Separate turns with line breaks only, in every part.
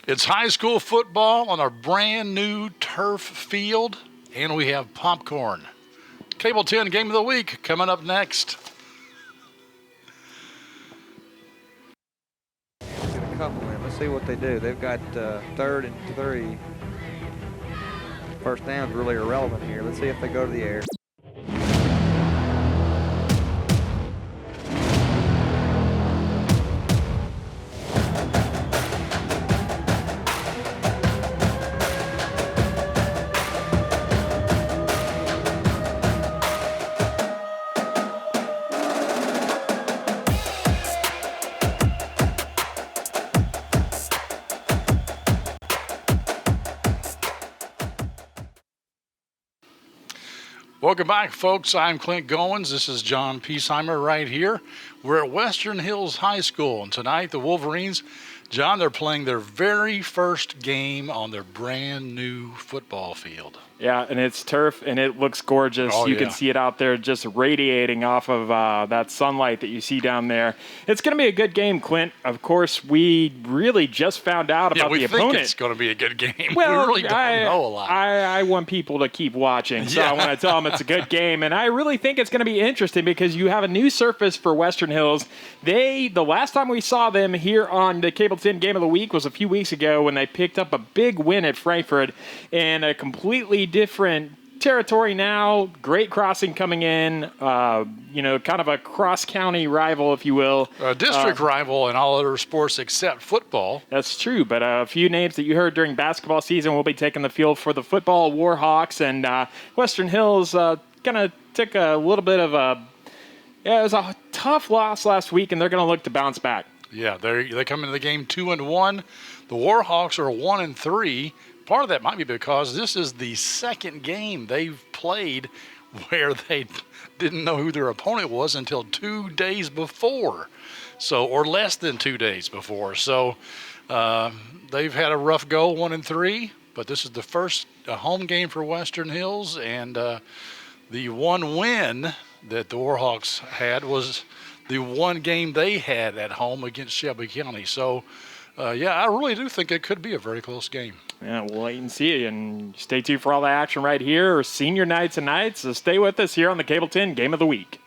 It's high school football on our brand new turf field, and we have popcorn. Cable 10 Game of the Week coming up next.
Get a couple in. Let's see what they do. They've got 3rd and 3. First down's really irrelevant here. Let's see if they go to the air.
Welcome back, folks. I'm Clint Goins. This is John Piesheimer right here. We're at Western Hills High School, and tonight the Wolverines, John, they're playing their very first game on their brand new football field.
Yeah, and it's turf, and it looks gorgeous. You can see it out there just radiating off of that sunlight that you see down there. It's going to be a good game, Clint. Of course, we really just found out about the opponent.
We think it's going to be a good game.
Well,
we really don't know a lot.
I want people to keep watching, so I want to tell them it's a good game. And I really think it's going to be interesting because you have a new surface for Western Hills. The last time we saw them here on the Cable 10 Game of the Week was a few weeks ago when they picked up a big win at Frankfort in a completely different territory now. Great crossing coming in, kind of a cross-county rival, if you will.
A district rival in all other sports except football.
That's true, but a few names that you heard during basketball season will be taking the field for the football Warhawks, and Western Hills kind of took a little bit of it was a tough loss last week, and they're going to look to bounce back.
Yeah, they come into the game 2-1. The Warhawks are 1-3. Part of that might be because this is the second game they've played where they didn't know who their opponent was until 2 days before, or less than 2 days before. So they've had a rough go, 1-3, but this is the first home game for Western Hills, and the one win that the Warhawks had was the one game they had at home against Shelby County. So, I really do think it could be a very close game.
Yeah, we'll wait and see. And stay tuned for all the action right here. Senior night tonight, so stay with us here on the Cable 10 Game of the Week.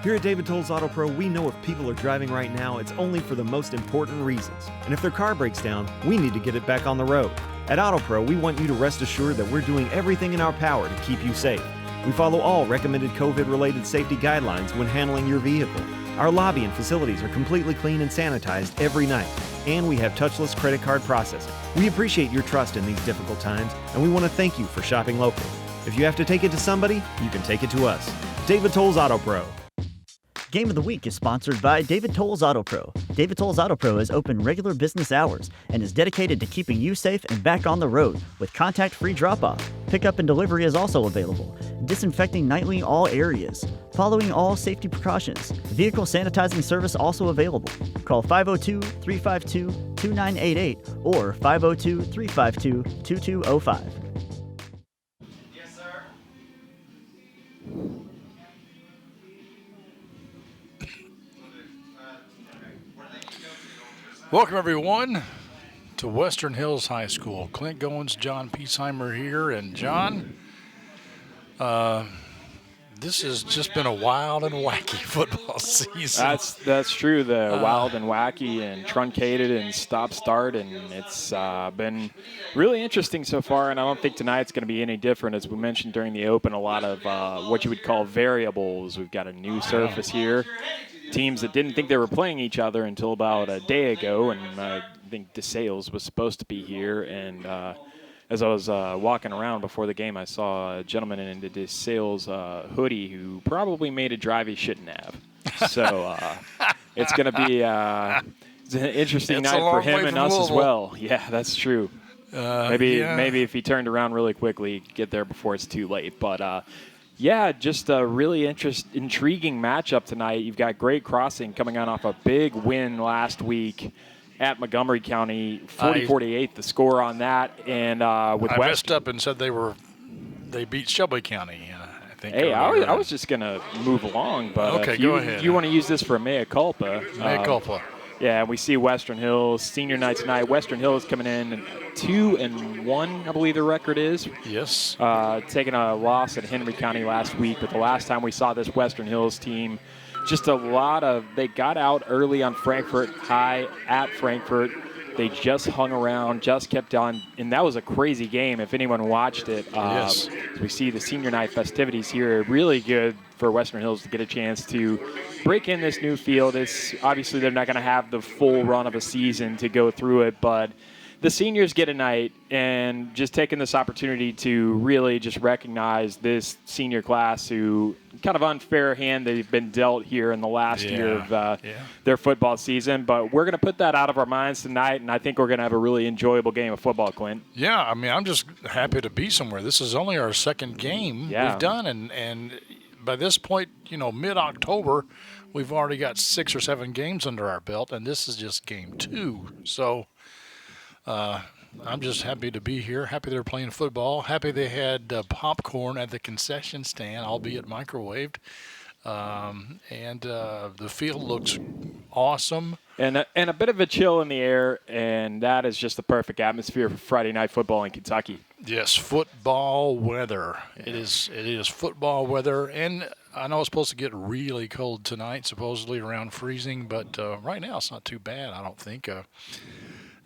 Here at David Tolles Auto Pro, we know if people are driving right now, it's only for the most important reasons. And if their car breaks down, we need to get it back on the road. At Auto Pro, we want you to rest assured that we're doing everything in our power to keep you safe. We follow all recommended COVID-related safety guidelines when handling your vehicle. Our lobby and facilities are completely clean and sanitized every night, and we have touchless credit card processing. We appreciate your trust in these difficult times, and we want to thank you for shopping local. If you have to take it to somebody, you can take it to us. David Tolles Auto Pro.
Game of the Week is sponsored by David Tolles Auto Pro. David Tolles Auto Pro is open regular business hours and is dedicated to keeping you safe and back on the road with contact-free drop-off. Pickup and delivery is also available. Disinfecting nightly all areas. Following all safety precautions. Vehicle sanitizing service also available. Call 502-352-2988 or 502-352-2205.
Yes, sir.
Welcome, everyone, to Western Hills High School. Clint Goins, John Piesheimer here. And, John, this has just been a wild and wacky football season.
That's true. The wild and wacky and truncated and stop-start, and it's been really interesting so far, and I don't think tonight's going to be any different. As we mentioned during the open, a lot of what you would call variables. We've got a new surface here. Teams that didn't think they were playing each other until about a day ago, and I think DeSales was supposed to be here. And as I was walking around before the game, I saw a gentleman in the DeSales hoodie who probably made a drive he shouldn't have. So it's going to be it's an interesting night for him and us as well. Yeah, that's true. Maybe if he turned around really quickly, get there before it's too late. But just a really intriguing matchup tonight. You've got great crossing coming on off a big win last week at Montgomery County, 40-48, the score on that. And with
I messed up and said they beat Shelby County. I think.
Hey, I was just gonna move along, but
okay, go ahead.
If you want to use this for a mea culpa.
Mea culpa.
Yeah, and we see Western Hills senior night tonight. Western Hills coming in 2-1, I believe the record is.
Yes.
Taking a loss at Henry County last week, but the last time we saw this Western Hills team, just they got out early on Frankfort High at Frankfort. They just hung around, just kept on, and that was a crazy game if anyone watched it.
Yes.
We see the senior night festivities here, really good for Western Hills to get a chance to break in this new field. It's obviously they're not going to have the full run of a season to go through it, but the seniors get a night, and just taking this opportunity to really just recognize this senior class who kind of unfair hand they've been dealt here in the last year of their football season. But we're going to put that out of our minds tonight, and I think we're going to have a really enjoyable game of football, Clint.
Yeah, I mean, I'm just happy to be somewhere. This is only our second game we've done, and by this point, mid-October, we've already got 6 or 7 games under our belt, and this is just game 2. So I'm just happy to be here, happy they're playing football, happy they had popcorn at the concession stand, albeit microwaved, and the field looks awesome.
And a bit of a chill in the air, and that is just the perfect atmosphere for Friday night football in Kentucky.
Yes, football weather. Yeah. It is football weather, and I know it's supposed to get really cold tonight, supposedly around freezing, but right now it's not too bad, I don't think.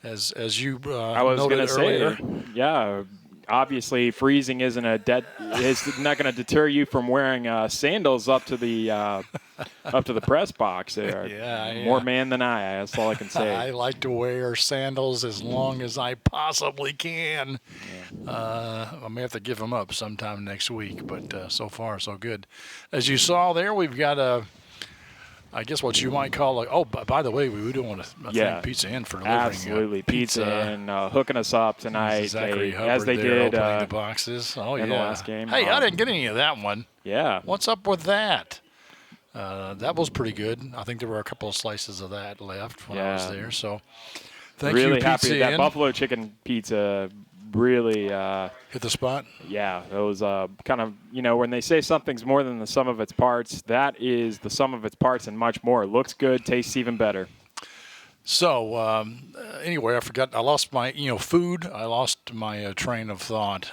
As you
I was
noted
going to
earlier.
say, yeah, obviously freezing isn't is not going to deter you from wearing sandals up to the press box. There, more man than I. That's all I can say.
I like to wear sandals as long as I possibly can. Yeah. I may have to give them up sometime next week, but so far so good. As you saw there, we've got I guess what you might call by the way, we do want to thank Pizza Inn for delivering
absolutely Pizza Inn hooking us up tonight. As they did
opening the boxes.
In the last game.
Hey, I didn't get any of that one.
Yeah.
What's up with that? That was pretty good. I think there were a couple of slices of that left when I was there. So thank you,
really
Pizza
happy
Inn.
that buffalo chicken pizza really
hit the spot.
Yeah, it was kind of, when they say something's more than the sum of its parts, that is the sum of its parts and much more. It looks good, tastes even better.
So anyway, I lost my food. I lost my train of thought.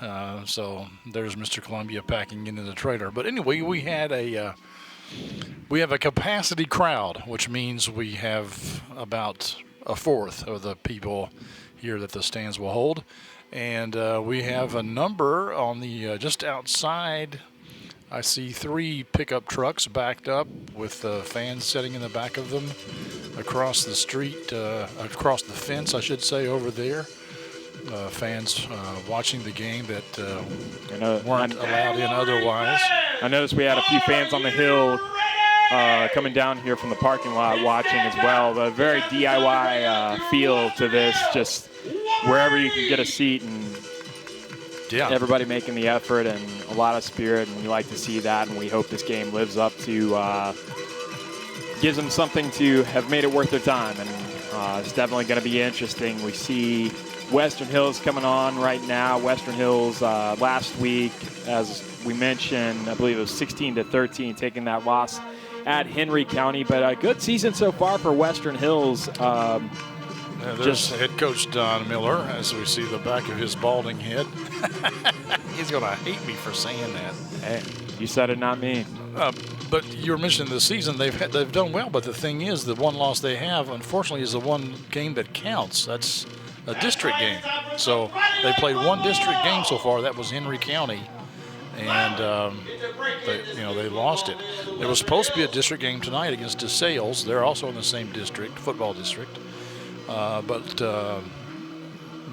So there's Mr. Columbia packing into the trailer. But anyway, we have a capacity crowd, which means we have about a fourth of the people here that the stands will hold. And we have a number on the just outside. I see 3 pickup trucks backed up with fans sitting in the back of them across the street, across the fence, I should say, over there. Fans watching the game that weren't allowed in otherwise.
I noticed we had a few fans on the hill coming down here from the parking lot watching as well. A very DIY feel to this, just wherever you can get a seat, and everybody making the effort and a lot of spirit, and we like to see that, and we hope this game lives up to, gives them something to have made it worth their time, and it's definitely going to be interesting. We see Western Hills coming on right now. Western Hills last week, as we mentioned, I believe it was 16-13, taking that loss at Henry County, but a good season so far for Western Hills.
There's head coach Don Miller, as we see the back of his balding head. He's going to hate me for saying that.
Hey, you said it, not me.
But you were mentioning the season they've done well, but the thing is, the one loss they have, unfortunately, is the one game that counts. That's a district game. So they played one district game so far. That was Henry County, and they lost it. There was supposed to be a district game tonight against DeSales. They're also in the same district, football district. But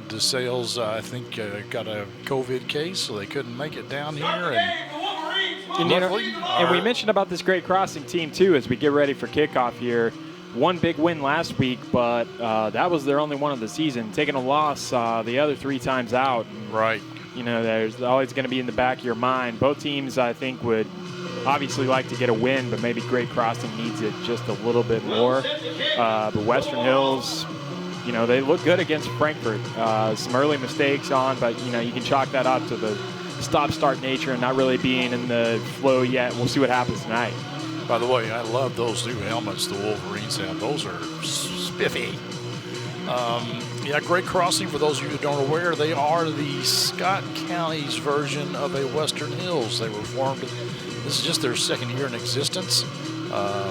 DeSales, I think, got a COVID case, so they couldn't make it down here.
And we mentioned about this Great Crossing team, too, as we get ready for kickoff here. One big win last week, but that was their only one of the season. Taking a loss the other 3 times out.
Right.
There's always going to be in the back of your mind. Both teams, I think, would obviously like to get a win, but maybe Great Crossing needs it just a little bit more. But Western Hills, they look good against Frankfort. Some early mistakes but, you can chalk that up to the stop-start nature and not really being in the flow yet. We'll see what happens tonight.
By the way, I love those new helmets the Wolverines have. Those are spiffy. Yeah, Great Crossing, for those of you who don't aware, they are the Scott County's version of a Western Hills. They were formed, this is just their second year in existence.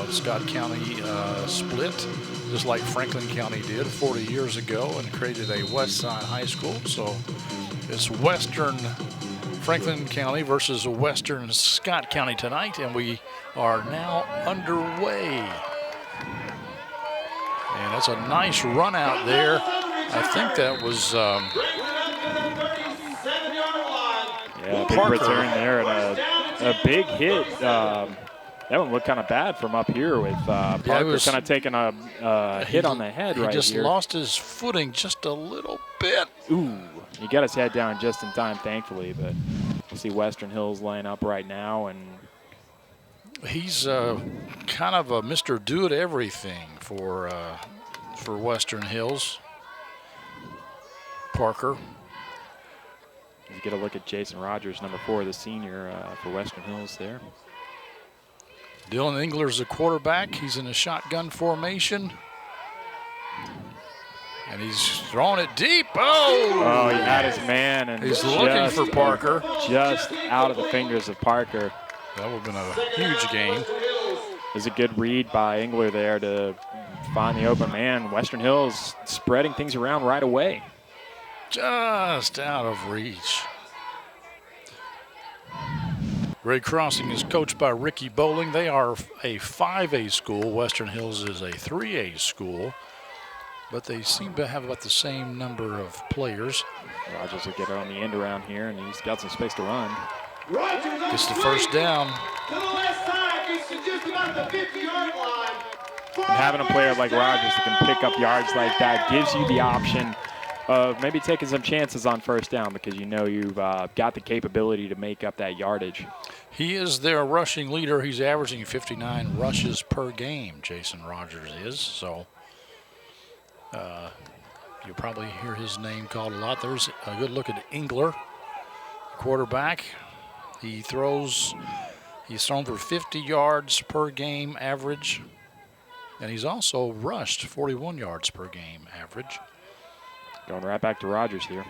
Scott County split, just like Franklin County did 40 years ago, and created a West Side High School. So it's Western Franklin County versus Western Scott County tonight, and we are now underway. And that's a nice run out there. I think that was
big return there and a big hit. That one looked kind of bad from up here with Parker kind of taking a hit on the head right here.
He just lost his footing just a little bit.
Ooh, he got his head down just in time, thankfully. But you see Western Hills laying up right now, and
he's kind of a Mr. Do-It-Everything for Western Hills. Parker.
You get a look at Jason Rogers, number 4, the senior for Western Hills there.
Dylan Engler's the quarterback. He's in a shotgun formation. And he's throwing it deep.
Oh, he had his man. And
he's looking for Parker.
Just out of the fingers of Parker.
That would have been a huge gain.
It was a good read by Engler there to find the open man. Western Hills spreading things around right away.
Just out of reach. Great Crossing is coached by Ricky Bowling. They are a 5A school. Western Hills is a 3A school, but they seem to have about the same number of players.
Rogers will get it on the end around here, and he's got some space to run.
Gets the first down.
To the left side, gets to just about the 50-yard line.
And having a player like Rogers that can pick up yards like that gives you the option of maybe taking some chances on first down, because you know you've got the capability to make up that yardage.
He is their rushing leader. He's averaging 59 rushes per game, Jason Rogers is. So you'll probably hear his name called a lot. There's a good look at Engler, quarterback. He's thrown for 50 yards per game average, and he's also rushed 41 yards per game average.
Going right back to Rogers here.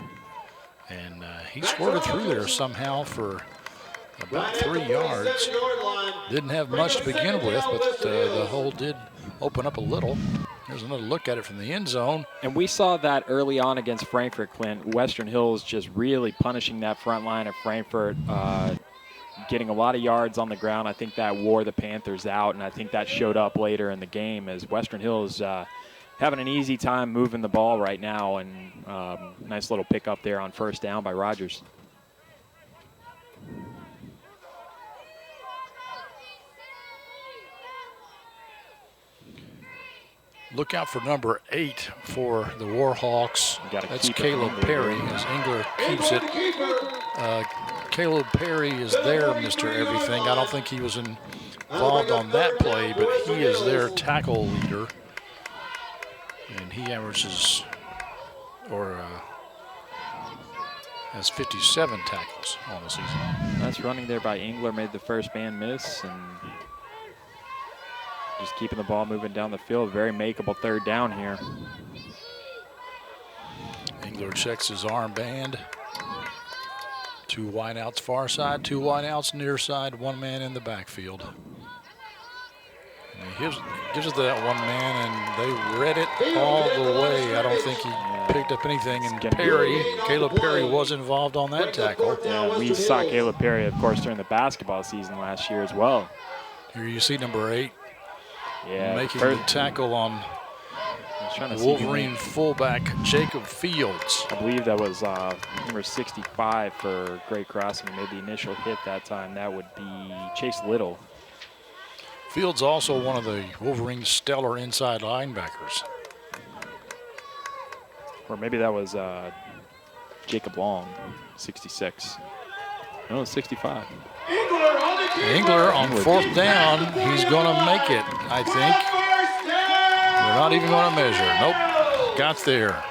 And he squirted through there somehow for about 3 yards. Didn't have much to begin with, but the hole did open up a little. There's another look at it from the end zone.
And we saw that early on against Frankfort, Clint. Western Hills just really punishing that front line of Frankfort, getting a lot of yards on the ground. I think that wore the Panthers out, and I think that showed up later in the game as Western Hills having an easy time moving the ball right now, and nice little pickup there on first down by Rogers.
Look out for number 8 for the Warhawks. That's Caleb Perry as Engler keeps it. Caleb Perry is their Mr. Everything. I don't think he was involved on that play, but he is their tackle leader. And he averages, or has 57 tackles on the season.
Nice running there by Engler, made the first man miss, and just keeping the ball moving down the field. Very makeable third down here.
Engler checks his armband. 2 wideouts far side, 2 wideouts near side, 1 man in the backfield. And he gives it to that 1 man, and they read it all the way. I don't think he picked up anything. And Caleb Perry was involved on that tackle.
Yeah, we saw Caleb Perry, of course, during the basketball season last year as well.
Here you see number 8 making
the
tackle on Wolverine fullback Jacob Fields.
I believe that was number 65 for Great Crossing, who made the initial hit that time. That would be Chase Little.
Fields also one of the Wolverines' stellar inside linebackers.
Or maybe that was Jacob Long, 66. No, 65.
Engler on 4th down. He's going to make it, I think. They're not even going to measure. Nope. Got there.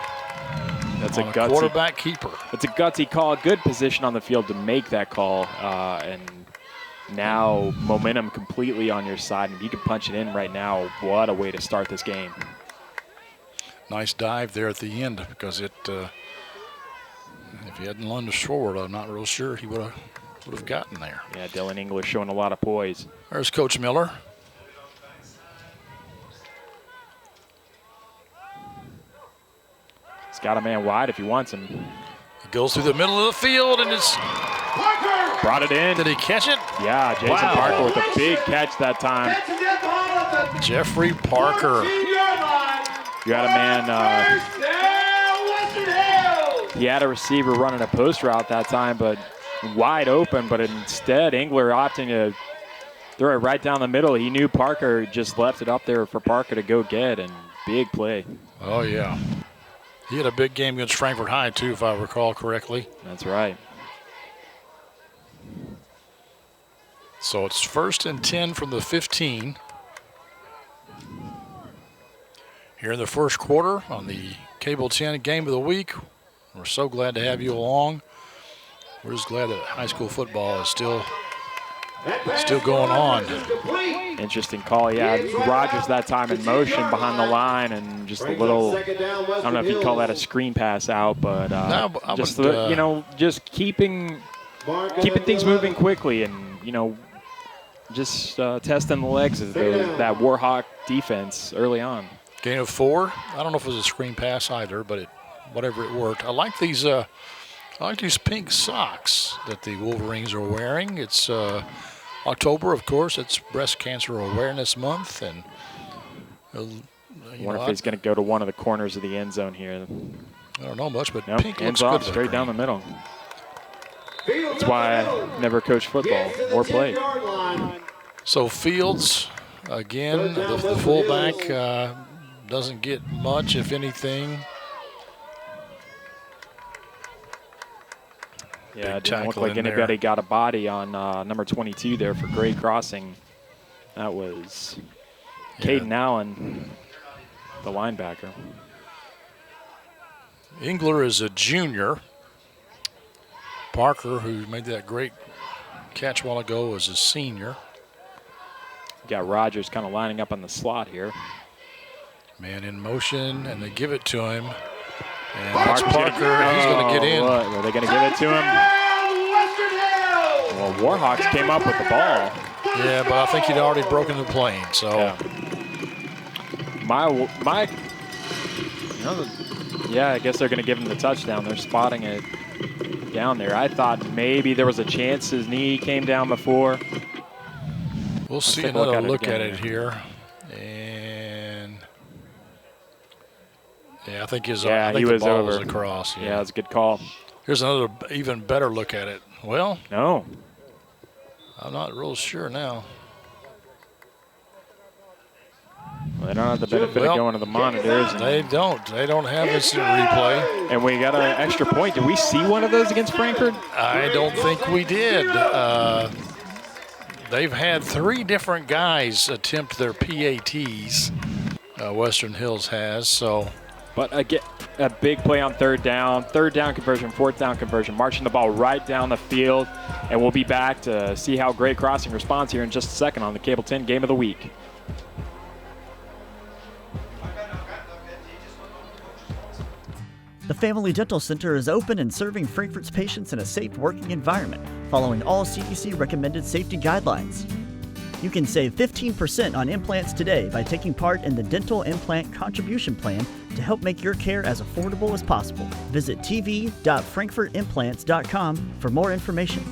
That's
a gutsy quarterback keeper.
It's a gutsy call. Good position on the field to make that call. And now momentum completely on your side. And if you can punch it in right now, what a way to start this game.
Nice dive there at the end because it. If he hadn't lunged forward, I'm not real sure he would have gotten there.
Yeah, Dylan English showing a lot of poise.
There's Coach Miller.
He's got a man wide if he wants him.
He goes through the middle of the field and it's
Brought it in.
Did he catch it?
Yeah, Jason
Wow.
Parker with a big catch that time.
Jeffrey Parker.
You got a man, he had a receiver running a post route that time, but wide open, but instead Engler opting to throw it right down the middle. He knew Parker just left it up there for Parker to go get, and big play.
Oh, yeah. He had a big game against Frankfort High, too, if I recall correctly.
That's right.
So it's 1st and 10 from the 15. Here in the first quarter on the Cable 10 Game of the Week. We're so glad to have you along. We're just glad that high school football is still going on.
Interesting call. Yeah, Rogers that time in motion behind the line and just a little, I don't know if you'd call that a screen pass out, but just, just keeping things moving quickly and, just testing the legs of that Warhawk defense early on.
Gain of 4. I don't know if it was a screen pass either, but whatever it worked. I like these pink socks that the Wolverines are wearing. It's October, of course. It's Breast Cancer Awareness Month, and
I wonder if he's going to go to one of the corners of the end zone here.
I don't know much, but
nope,
pink
ends
looks
off
good.
Straight down the middle. That's why I never coached football or played.
So Fields, again, the fullback, doesn't get much, if anything.
Yeah, it didn't look like anybody got a body on number 22 there for Gray Crossing. That was Caden Allen, the linebacker.
Engler is a junior. Parker, who made that great catch a while ago, is a senior.
You got Rogers kind of lining up on the slot here.
Man in motion, and they give it to him. And that's Parker. He's going to get in.
What? Are they going to give it to him? Well, Warhawks came up with the ball.
Yeah, but I think he'd already broken the plane. So,
yeah, I guess they're going to give him the touchdown. They're spotting it down there. I thought maybe there was a chance his knee came down before.
We'll see another look at it here. And yeah, I think his I think the ball was across.
Yeah, that's a good call.
Here's another even better look at it. Well,
no,
I'm not real sure now.
Well, they don't have the benefit of going to the monitors.
They don't. They don't have instant replay.
And we got an extra point. Did we see one of those against Frankfurt?
I don't think we did. They've had 3 different guys attempt their PATs. Western Hills has, so.
But again, a big play on 3rd down. 3rd down conversion, 4th down conversion, marching the ball right down the field. And we'll be back to see how Gray Crossing responds here in just a second on the Cable 10 Game of the Week.
The Family Dental Center is open and serving Frankfort's patients in a safe working environment, following all CDC recommended safety guidelines. You can save 15% on implants today by taking part in the Dental Implant Contribution Plan to help make your care as affordable as possible. Visit tv.frankfortimplants.com for more information.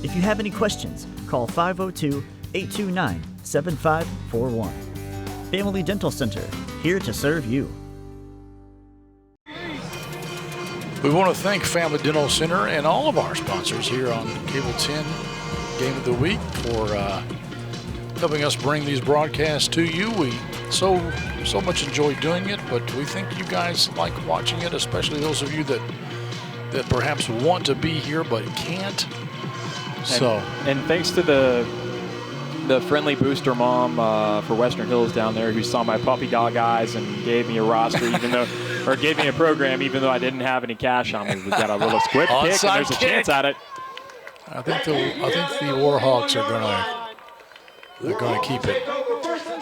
If you have any questions, call 502-829-7541. Family Dental Center, here to serve you.
We want to thank Family Dental Center and all of our sponsors here on Cable 10 Game of the Week for helping us bring these broadcasts to you. We so much enjoy doing it, but we think you guys like watching it, especially those of you that perhaps want to be here but can't.
And thanks to the friendly booster mom for Western Hills down there who saw my puppy dog eyes and gave me a roster or gave me a program even though I didn't have any cash on me. We got a little squib kick and there's a chance at it.
I think the Warhawks are gonna keep it.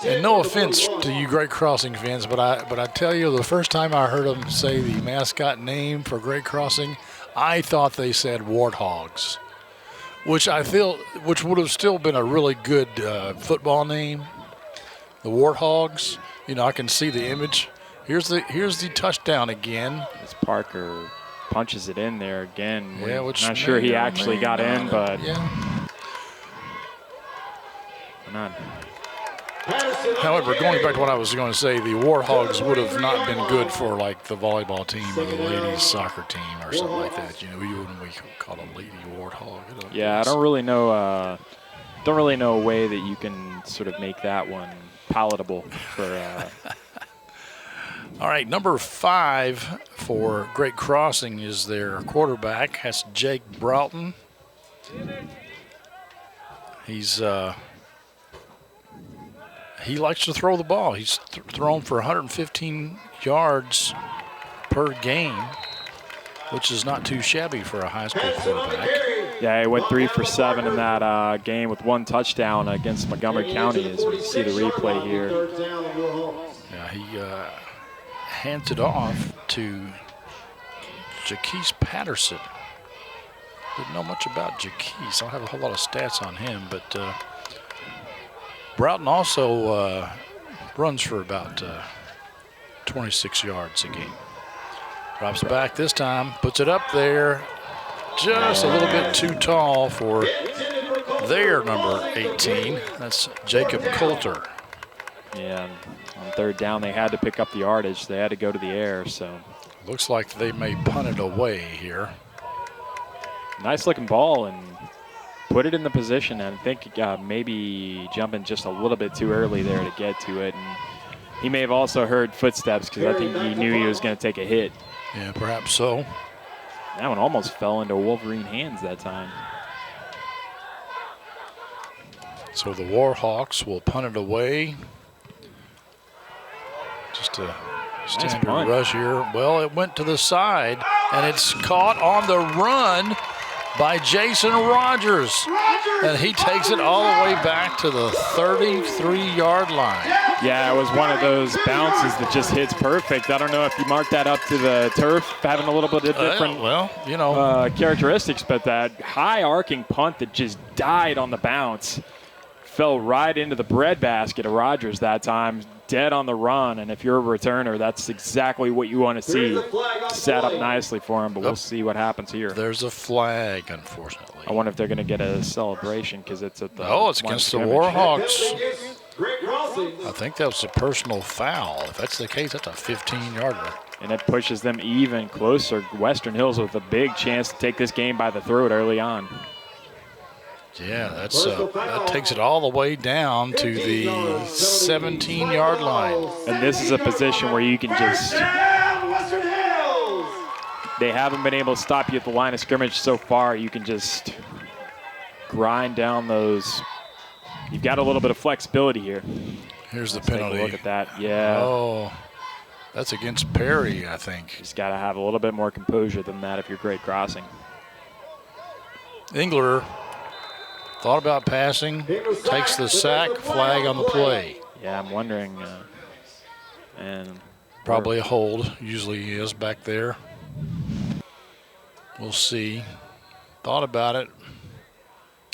And no offense to you Great Crossing fans, but I tell you, the first time I heard them say the mascot name for Great Crossing, I thought they said Warthogs, which would have still been a really good football name. The Warthogs. You know, I can see the image. Here's the touchdown again.
As Parker punches it in there again.
Yeah, which
not sure he actually got in, but
yeah.
Not.
However, going back to what I was going to say, the Warthogs would have not been good for like the volleyball team or the ladies soccer team or something like that. You know, you wouldn't be called a lady warthog.
Yeah, I don't really know. Don't really know a way that you can sort of make that one palatable for.
All right, number 5 for Great Crossing is their quarterback. That's Jake Broughton. He likes to throw the ball. He's thrown for 115 yards per game, which is not too shabby for a high school quarterback.
Yeah, he went 3 for 7 in that game with 1 touchdown against Montgomery County, as we see the replay here.
Yeah, he hands it off to Jaquise Patterson. Didn't know much about Jaquise. I don't have a whole lot of stats on him, but Broughton also runs for about 26 yards a game. Drops back this time, puts it up there, just a little bit too tall for their number 18. That's Jacob Coulter.
Yeah, on 3rd down, they had to pick up the yardage. They had to go to the air, so.
Looks like they may punt it away here.
Nice looking ball, and put it in the position. And I think maybe jumping just a little bit too early there to get to it. And he may have also heard footsteps because I think he knew he was going to take a hit.
Yeah, perhaps so.
That one almost fell into Wolverine hands that time.
So the Warhawks will punt it away. Just a standard rush here. Well, it went to the side, and it's caught on the run by Jason Rogers. And he takes it all the way back to the 33-yard line.
Yeah, it was one of those bounces that just hits perfect. I don't know if you marked that up to the turf, having a little bit of different characteristics, but that high arcing punt that just died on the bounce fell right into the breadbasket of Rogers that time, dead on the run. And if you're a returner, that's exactly what you want to see. Set up nicely for him, but we'll see what happens here.
There's a flag, unfortunately.
I wonder if they're going to get a celebration because it's at the.
Oh, it's against the Warhawks. I think that was a personal foul. If that's the case, that's a 15-yarder.
And it pushes them even closer. Western Hills with a big chance to take this game by the throat early on.
Yeah, that takes it all the way down to the 17-yard line.
And this is a position where you can just. They haven't been able to stop you at the line of scrimmage so far. You can just grind down those. You've got a little bit of flexibility here.
Here's the penalty.
Take a look at that. Yeah.
Oh, that's against Perry, I think.
Just got to have a little bit more composure than that if you're Great Crossing.
Engler thought about passing, takes the sack, flag on the play.
Yeah, I'm wondering. And
probably a hold. Usually he is back there. We'll see. Thought about it.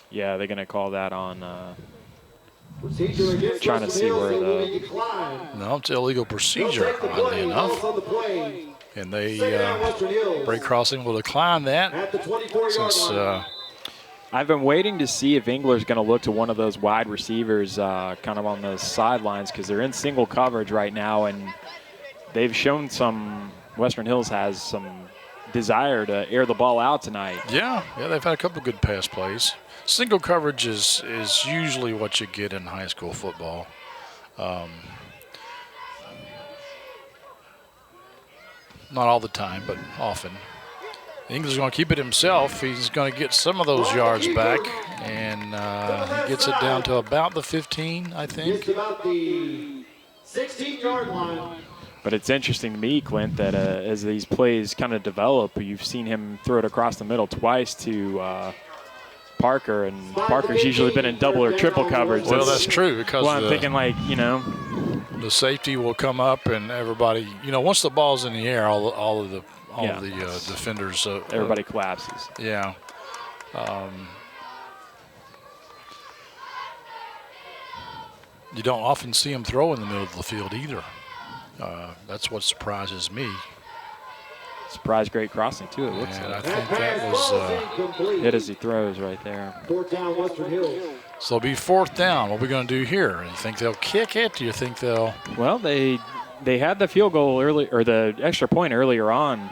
Yeah, they're going to call that on. Trying to see where the.
No, it's illegal procedure, oddly enough. And they, Great Crossing will decline that since.
I've been waiting to see if Engler's going to look to one of those wide receivers kind of on the sidelines because they're in single coverage right now, and they've shown Western Hills has some desire to air the ball out tonight.
Yeah, they've had a couple of good pass plays. Single coverage is usually what you get in high school football. Not all the time, but often. Engler's going to keep it himself. He's going to get some of those yards back, and he gets it down to about the 15, I think.
It's about the 16-yard line.
But it's interesting to me, Clint, that as these plays kind of develop, you've seen him throw it across the middle twice to Parker, and Parker's usually been in double or triple coverage.
Well, that's true because
well, I'm thinking like, you know,
the safety will come up and everybody, you know, once the ball's in the air, all of the defenders.
Everybody collapses.
Yeah. You don't often see him throw in the middle of the field either. That's what surprises me.
Surprise great crossing, too, it looks
And I
like.
think that was
Hit as he throws right there.
Fourth down, Western Hills.
so it'll be fourth down. What are we going to do here? You think they'll kick it? Do you think they'll?
Well, they had the field goal early, or the extra point earlier on.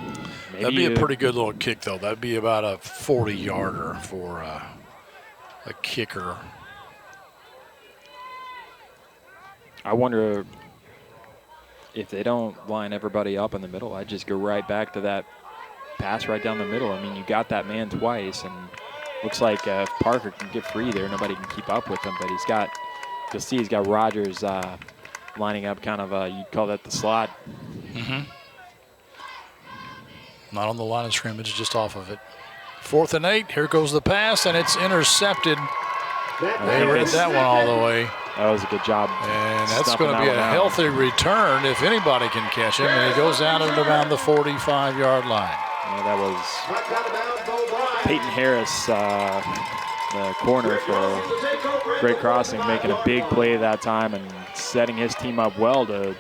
Maybe
That'd be a pretty good little kick, though. That'd be about a 40-yarder for a kicker.
I wonder if they don't line everybody up in the middle, I'd just go right back to that pass right down the middle. I mean, you got that man twice, and looks like if Parker can get free there, nobody can keep up with him. But he's got, you'll see he's got Rogers lining up kind of, you'd call that the slot.
Mm-hmm. Not on the line of scrimmage, just off of it. 4th and 8, here goes the pass, and it's intercepted. They read that one all the way.
That was a good job.
And that's going to be a healthy return if anybody can catch him. And he goes down at around the 45-yard line.
Yeah, that was Peyton Harris, the corner for Great Crossing, making a big play that time and setting his team up well to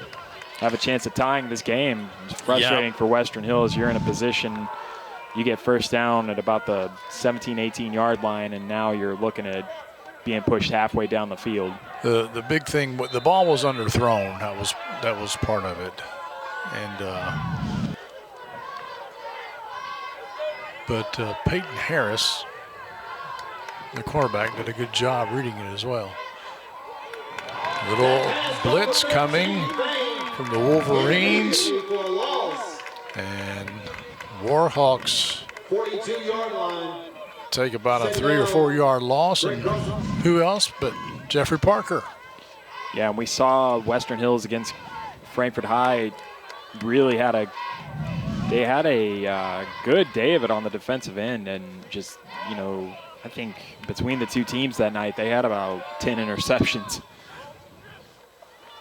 have a chance of tying this game. It's frustrating for Western Hills. You're in a position, you get first down at about the 17, 18-yard line, and now you're looking at being pushed halfway down the field.
The big thing, the ball was underthrown. That was part of it, and but Peyton Harris, the cornerback, did a good job reading it as well. Little blitz coming from the Wolverines, and Warhawks
42-yard line.
take about a 3 or 4 yard loss, and who else but Jeffrey Parker.
Yeah, and we saw Western Hills against Frankfort High really had a good day of it on the defensive end, and just, you know, I think between the two teams that night they had about 10 interceptions.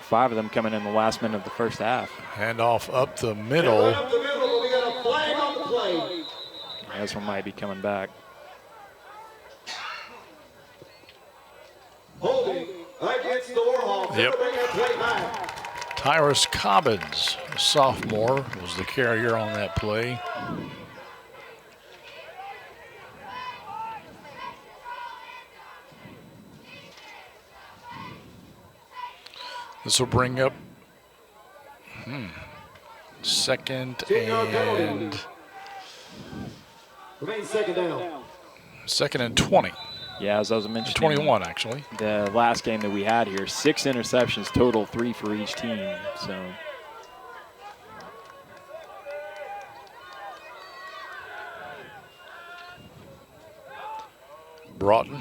5 of them coming in the last minute of the first half.
Handoff up the middle.
Right up the middle, we got a flag on the play.
This one might be coming back.
Holding against the Warhawks.
Yep.
Bring that play back.
Tyrus Cobbins, a sophomore, was the carrier on that play. This will bring up second and
Remain second down.
20.
Yeah, as I was mentioning,
21 actually.
the last game that we had here, 6 interceptions total, 3 for each team. So
Broughton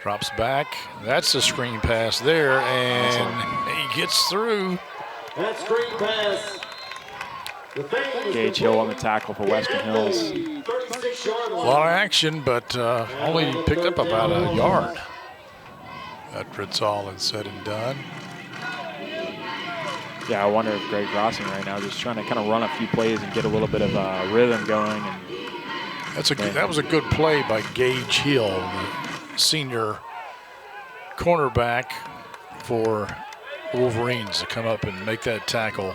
drops back. That's the screen pass there, and he gets through.
That screen pass. The famous
Gage Hill on the tackle for Western Hills.
36-yard
A
line.
lot of action, but only picked up about a yard. After it's all is said and done.
Yeah, I wonder if Great Crossing right now just trying to kind of run a few plays and get a little bit of rhythm going. And
That was a good play by Gage Hill, the senior cornerback for Wolverines, to come up and make that tackle.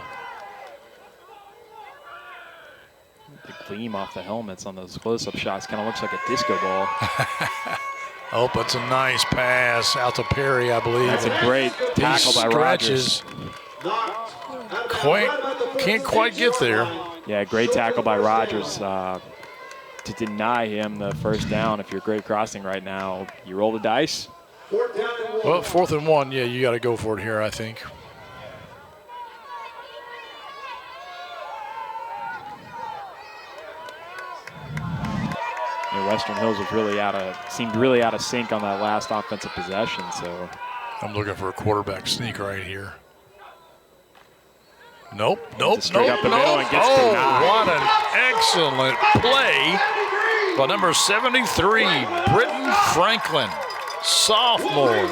the gleam off the helmets on those close-up shots kind of looks like a disco ball.
Oh, that's a nice pass out to Perry, I believe.
That's a great tackle by Rogers.
Can't quite get there.
Yeah, great tackle by Rogers to deny him the first down. If you're Great Crossing right now, you roll the dice.
Well, 4th and 1, yeah, you got to go for it here, I think.
Western Hills was seemed really out of sync on that last offensive possession. So
I'm looking for a quarterback sneak right here. Nope.
Straight up the middle and gets denied.
What an excellent play By number 73, Britton Franklin, sophomore.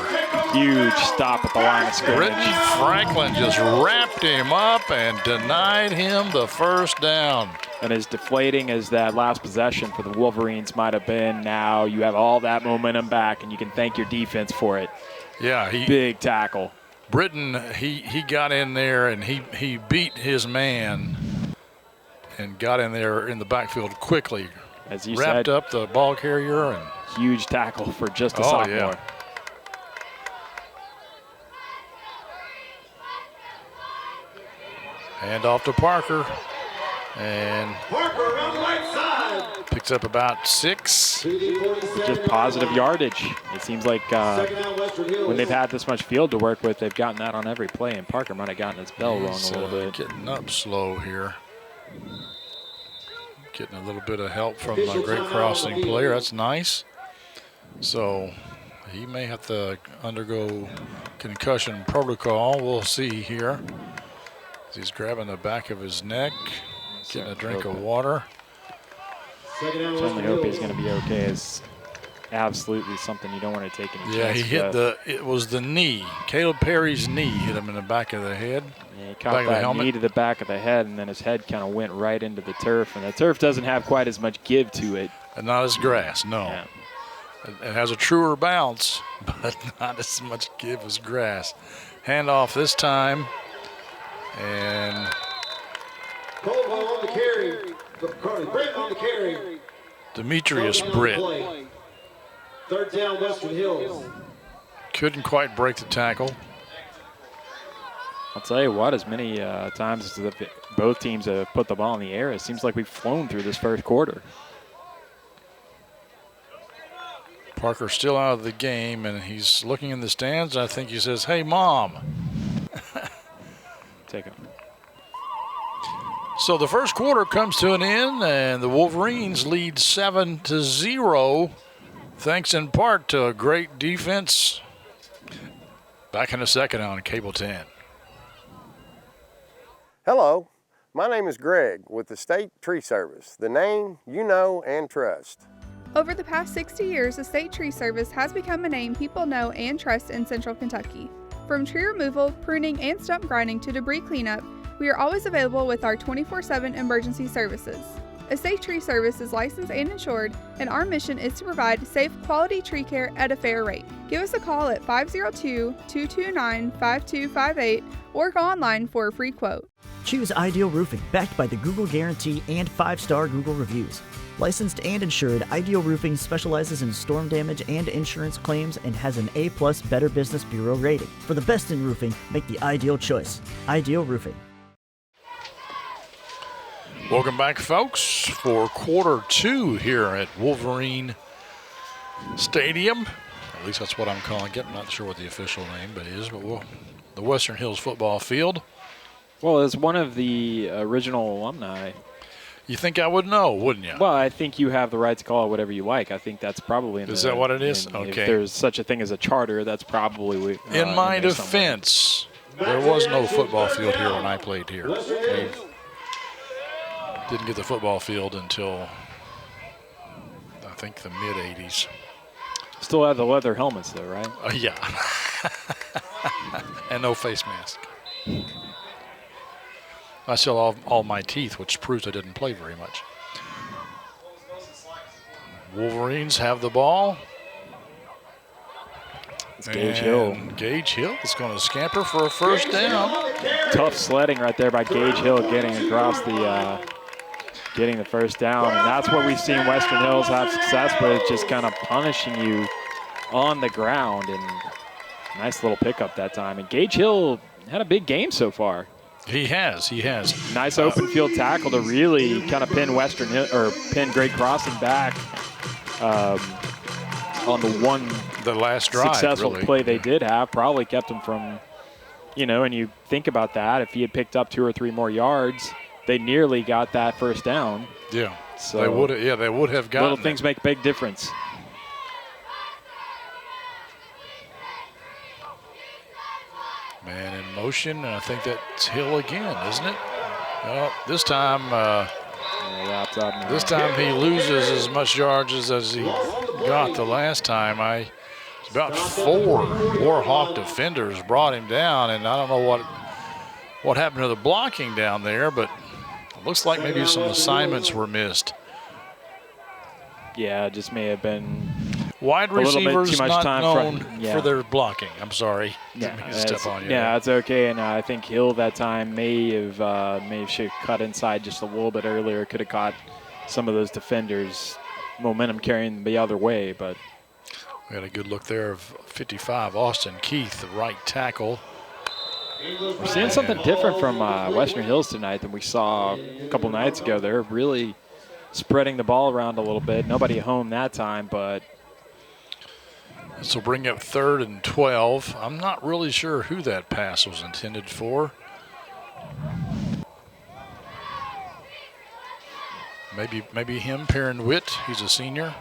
Huge stop at the line of scrimmage.
Britton Franklin just wrapped him up and denied him the first down.
And as deflating as that last possession for the Wolverines might have been, now you have all that momentum back, and you can thank your defense for it.
Yeah,
big tackle.
Britton, he got in there and he beat his man and got in there in the backfield quickly.
As you
wrapped
said,
up the ball carrier and
huge tackle for just a sophomore.
Yeah. Hand off to Parker. And
Parker around the right side.
picks up about 6.
Just positive yardage. It seems like when they've had this much field to work with, they've gotten that on every play, and Parker might have gotten his bell rung a little bit.
Getting up slow here. Getting a little bit of help from a great crossing player. That's nice. So he may have to undergo concussion protocol. We'll see here. He's grabbing the back of his neck, getting a drink of water.
Certainly hope he's going to be okay. It's absolutely something you don't want to take any
Yeah,
chance
he hit
with.
it was the knee. Caleb Perry's knee hit him in the back of the head.
Yeah, he caught that knee to the back of the head, and then his head kind of went right into the turf. And the turf doesn't have quite as much give to it.
And not as grass, no.
Yeah.
It has a truer bounce, but not as much give as grass. Handoff this time. And
Caldwell on the carry. Britt on the carry.
Demetrius Britt
Third down, Western Hills.
couldn't quite break the tackle.
I'll tell you what, as many times as both teams have put the ball in the air, it seems like we've flown through this first quarter.
Parker still out of the game, and he's looking in the stands. I think he says, "Hey, Mom."
Take him.
So the first quarter comes to an end, and the Wolverines lead 7-0, thanks in part to a great defense. Back in a second on Cable 10.
Hello, my name is Greg with the State Tree Service, the name you know and trust.
Over the past 60 years, the State Tree Service has become a name people know and trust in Central Kentucky. From tree removal, pruning, and stump grinding to debris cleanup, we are always available with our 24/7 emergency services. A State Tree Service is licensed and insured, and our mission is to provide safe, quality tree care at a fair rate. Give us a call at 502-229-5258 or go online for a free quote.
Choose Ideal Roofing, backed by the Google Guarantee and 5-star Google reviews. Licensed and insured, Ideal Roofing specializes in storm damage and insurance claims and has an A+ Better Business Bureau rating. For the best in roofing, make the ideal choice. Ideal Roofing.
Welcome back, folks, for quarter 2 here at Wolverine Stadium. At least that's what I'm calling it. I'm not sure what the official name is, but the Western Hills football field.
Well, as one of the original alumni,
you think I would know, wouldn't you?
Well, I think you have the right to call it whatever you like. I think that's probably
Is that what it is?
If
Okay.
there's such a thing as a charter, that's probably
in my defense, there was no football field here when I played here. We didn't get the football field until I think the mid-'80s.
Still have the leather helmets, though, right?
Yeah. And no face mask. I still have all my teeth, which proves I didn't play very much. Wolverines have the ball.
It's Gage Hill.
Gage Hill is going to scamper for a first down.
Tough sledding right there by Gage Hill, getting across the, getting the first down. And that's what we've seen Western Hills have success with, just kind of punishing you on the ground. And nice little pickup that time. And Gage Hill had a big game so far.
He has.
Nice open field tackle to really kind of pin Western Hill, or pin Great Crossing back on the
last drive.
Successful
really.
Play they did have. Probably kept him from, and you think about that. If he had picked up 2 or 3 more yards, they nearly got that first down.
Yeah.
So
they would. Yeah, they would have gotten.
Little things make a big difference.
Man in motion, and I think that's Hill again, isn't it? Well, this time
Wrapped up now.
This time he loses as much yards as he got the last time. It's about 4 Warhawk defenders brought him down, and I don't know what happened to the blocking down there, but it looks like maybe some assignments were missed.
Yeah, it just may have been
wide
a little bit
receivers
too much
not
time
known
for
for their blocking. I'm sorry.
Yeah,
Didn't mean to step on you.
yeah, it's okay. And I think Hill that time may have should cut inside just a little bit earlier. Could have caught some of those defenders' momentum carrying the other way, but
we had a good look there of 55 Austin Keith, the right tackle.
we're seeing something different from Western Hills tonight than we saw a couple nights ago. They're really spreading the ball around a little bit. Nobody home that time, but
this will bring up 3rd and 12. I'm not really sure who that pass was intended for. Maybe him, Perrin Witt. He's a senior.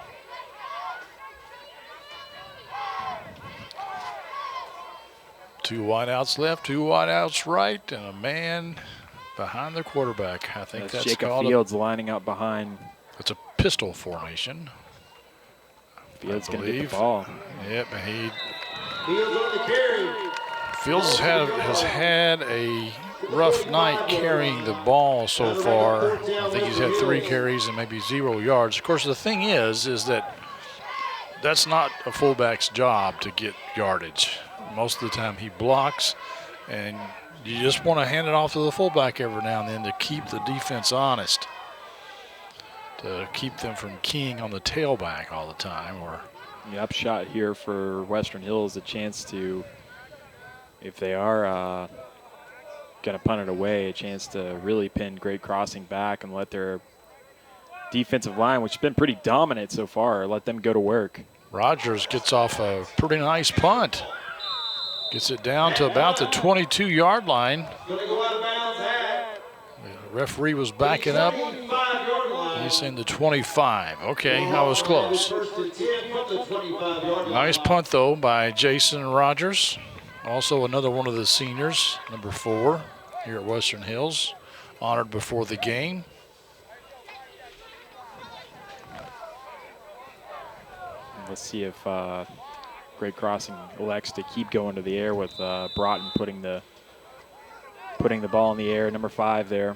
Two wideouts left, 2 wideouts right, and a man behind the quarterback. I think that's
Jacob
called
Fields lining up behind.
It's a pistol formation.
Fields going to get the ball.
Yep, and
Fields on the carry.
Fields has had a rough night carrying the ball so far. I think he's had 3 carries and maybe 0 yards. Of course, the thing is that that's not a fullback's job to get yardage. Most of the time he blocks, and you just want to hand it off to the fullback every now and then to keep the defense honest, to keep them from keying on the tailback all the time. Or
The upshot here for Western Hills, a chance to, if they are going to punt it away, a chance to really pin Great Crossing back and let their defensive line, which has been pretty dominant so far, let them go to work.
Rogers gets off a pretty nice punt. Gets it down to about the 22-yard line. The referee was backing up. He's in the 25. Okay, I was close. Nice punt, though, by Jason Rogers. Also another one of the seniors, number 4, here at Western Hills, honored before the game.
Let's see if Great Crossing elects to keep going to the air with Broughton putting the ball in the air. Number 5 there.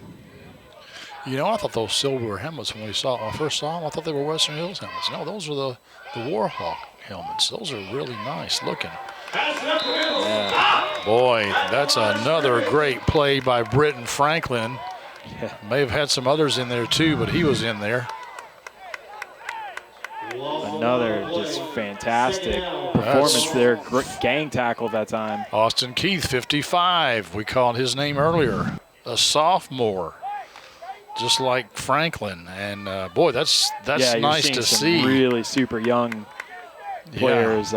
You know, I thought those silver helmets when I first saw them, I thought they were Western Hills helmets. No, those are the Warhawk helmets. Those are really nice looking.
Yeah.
Boy, that's another great play by Britton Franklin.
Yeah.
May have had some others in there too, but he was in there.
Another just fantastic performance there. Gang tackle that time.
Austin Keith, 55. We called his name earlier. A sophomore, just like Franklin. And boy, that's nice to see.
Really super young players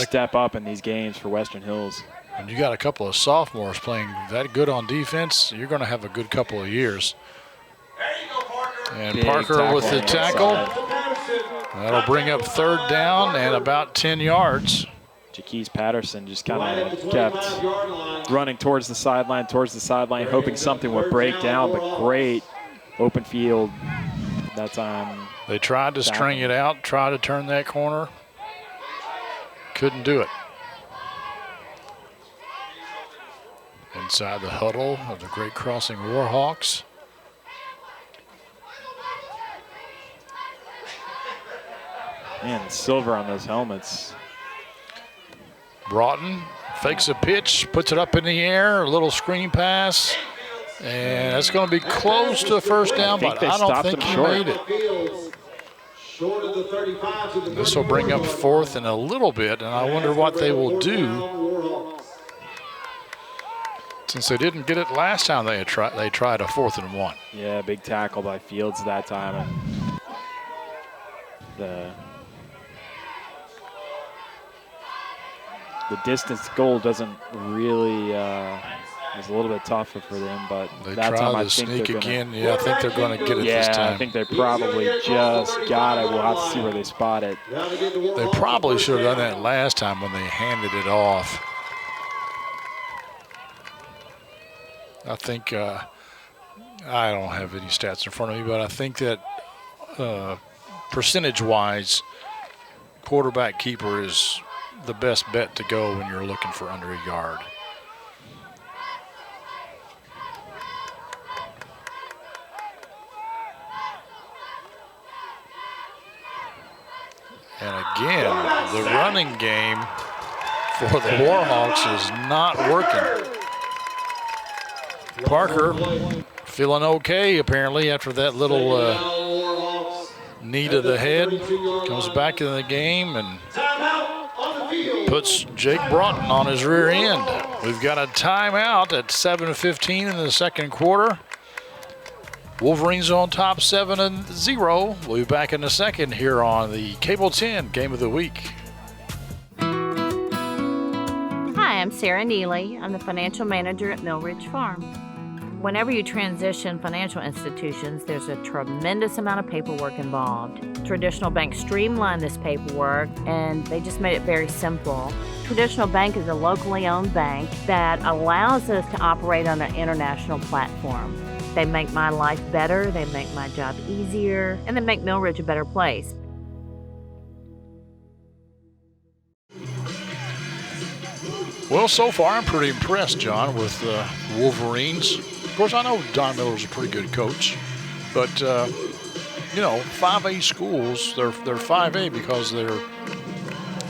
step up in these games for Western Hills.
And you got a couple of sophomores playing that good on defense, you're going to have a good couple of years. And
Big
Parker with the tackle.
inside.
That'll bring up 3rd down and about 10 yards.
Jaquise Patterson just kind of kept running towards the sideline, hoping something would break down, but great open field that time.
They tried to string it out, tried to turn that corner. Couldn't do it. Inside the huddle of the Great Crossing Warhawks.
Man, silver on those helmets.
Broughton fakes a pitch, puts it up in the air, a little screen pass, and that's going to be close to a 1st down, but I don't think he made it. This will bring up 4th and a little bit, and I wonder what they will do. Since they didn't get it last time they tried a 4th and 1.
Yeah, big tackle by Fields that time. And the distance goal doesn't really is a little bit tougher for them, but
they
that
try
time
to
I think
sneak
they're
again. Yeah, I think they're going to get it this
yeah,
time.
I think they probably just got it. We'll have to see where they spot it.
They probably should have done that last time when they handed it off. I think I don't have any stats in front of me, but I think that percentage-wise, quarterback keeper is the best bet to go when you're looking for under a yard. And again, the running game for the Warhawks is not working. Parker feeling okay, apparently, after that little knee to the head. Comes back in the game and puts Jake Broughton on his rear end. We've got a timeout at 7:15 in the second quarter. Wolverines on top 7-0. We'll be back in a second here on the Cable 10 Game of the Week.
Hi, I'm Sarah Neely. I'm the financial manager at Mill Ridge Farm. Whenever you transition financial institutions, there's a tremendous amount of paperwork involved. Traditional banks streamlined this paperwork and they just made it very simple. Traditional Bank is a locally owned bank that allows us to operate on an international platform. They make my life better, they make my job easier, and they make Mill Ridge a better place.
Well, so far I'm pretty impressed, John, with the Wolverines. Of course, I know Don Miller's a pretty good coach, but, 5A schools, they're 5A because they're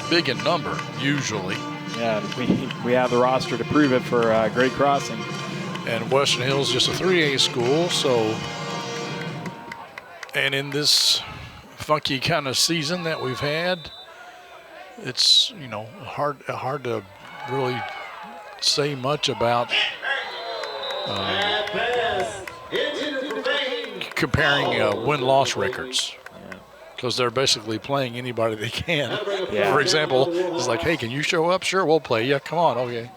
big in number, usually.
Yeah, we have the roster to prove it for Great Crossing.
And Western Hills just a 3A school, so, and in this funky kind of season that we've had, it's, hard to really say much about comparing win-loss records, because they're basically playing anybody they can.
Yeah.
For example, it's like, hey, can you show up? Sure, we'll play. Yeah, come on, okay.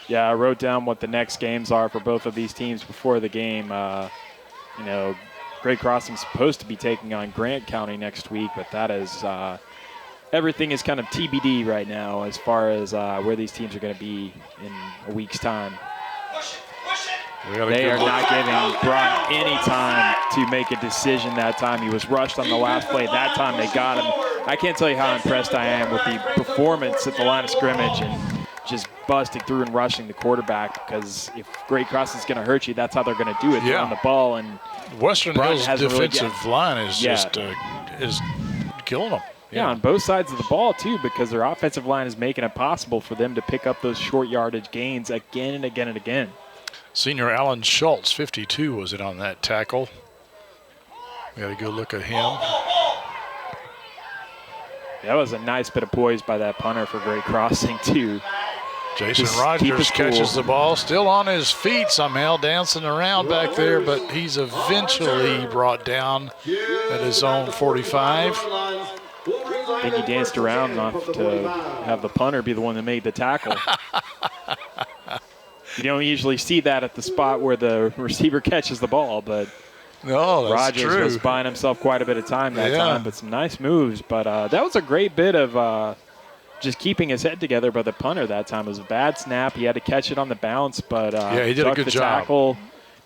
Yeah, I wrote down what the next games are for both of these teams before the game. Great Crossing's supposed to be taking on Grant County next week, but that is everything is kind of TBD right now as far as where these teams are going to be in a week's time. They are not giving Brock any time to make a decision that time. He was rushed on the last play. That time they got him. I can't tell you how impressed I am with the performance at the line of scrimmage and just busting through and rushing the quarterback, because if Great Crossing's going to hurt you, that's how they're going to do it. They're on the ball. And
Western Hills' defensive line is just is killing them.
Yeah, on both sides of the ball, too, because their offensive line is making it possible for them to pick up those short yardage gains again and again and again.
Senior Alan Schultz, 52, was it on that tackle. We got a good look at him.
That was a nice bit of poise by that punter for Great Crossing, too.
Jason Rogers catches the ball, still on his feet somehow, dancing around back there, but he's eventually brought down at his own 45.
I think he danced around enough to have the punter be the one that made the tackle. You don't usually see that at the spot where the receiver catches the ball, but
no, that's
Rogers
true.
was buying himself quite a bit of time that time, but some nice moves. But that was a great bit of just keeping his head together by the punter that time. It was a bad snap. He had to catch it on the bounce, but
he did a good job.
Tackle,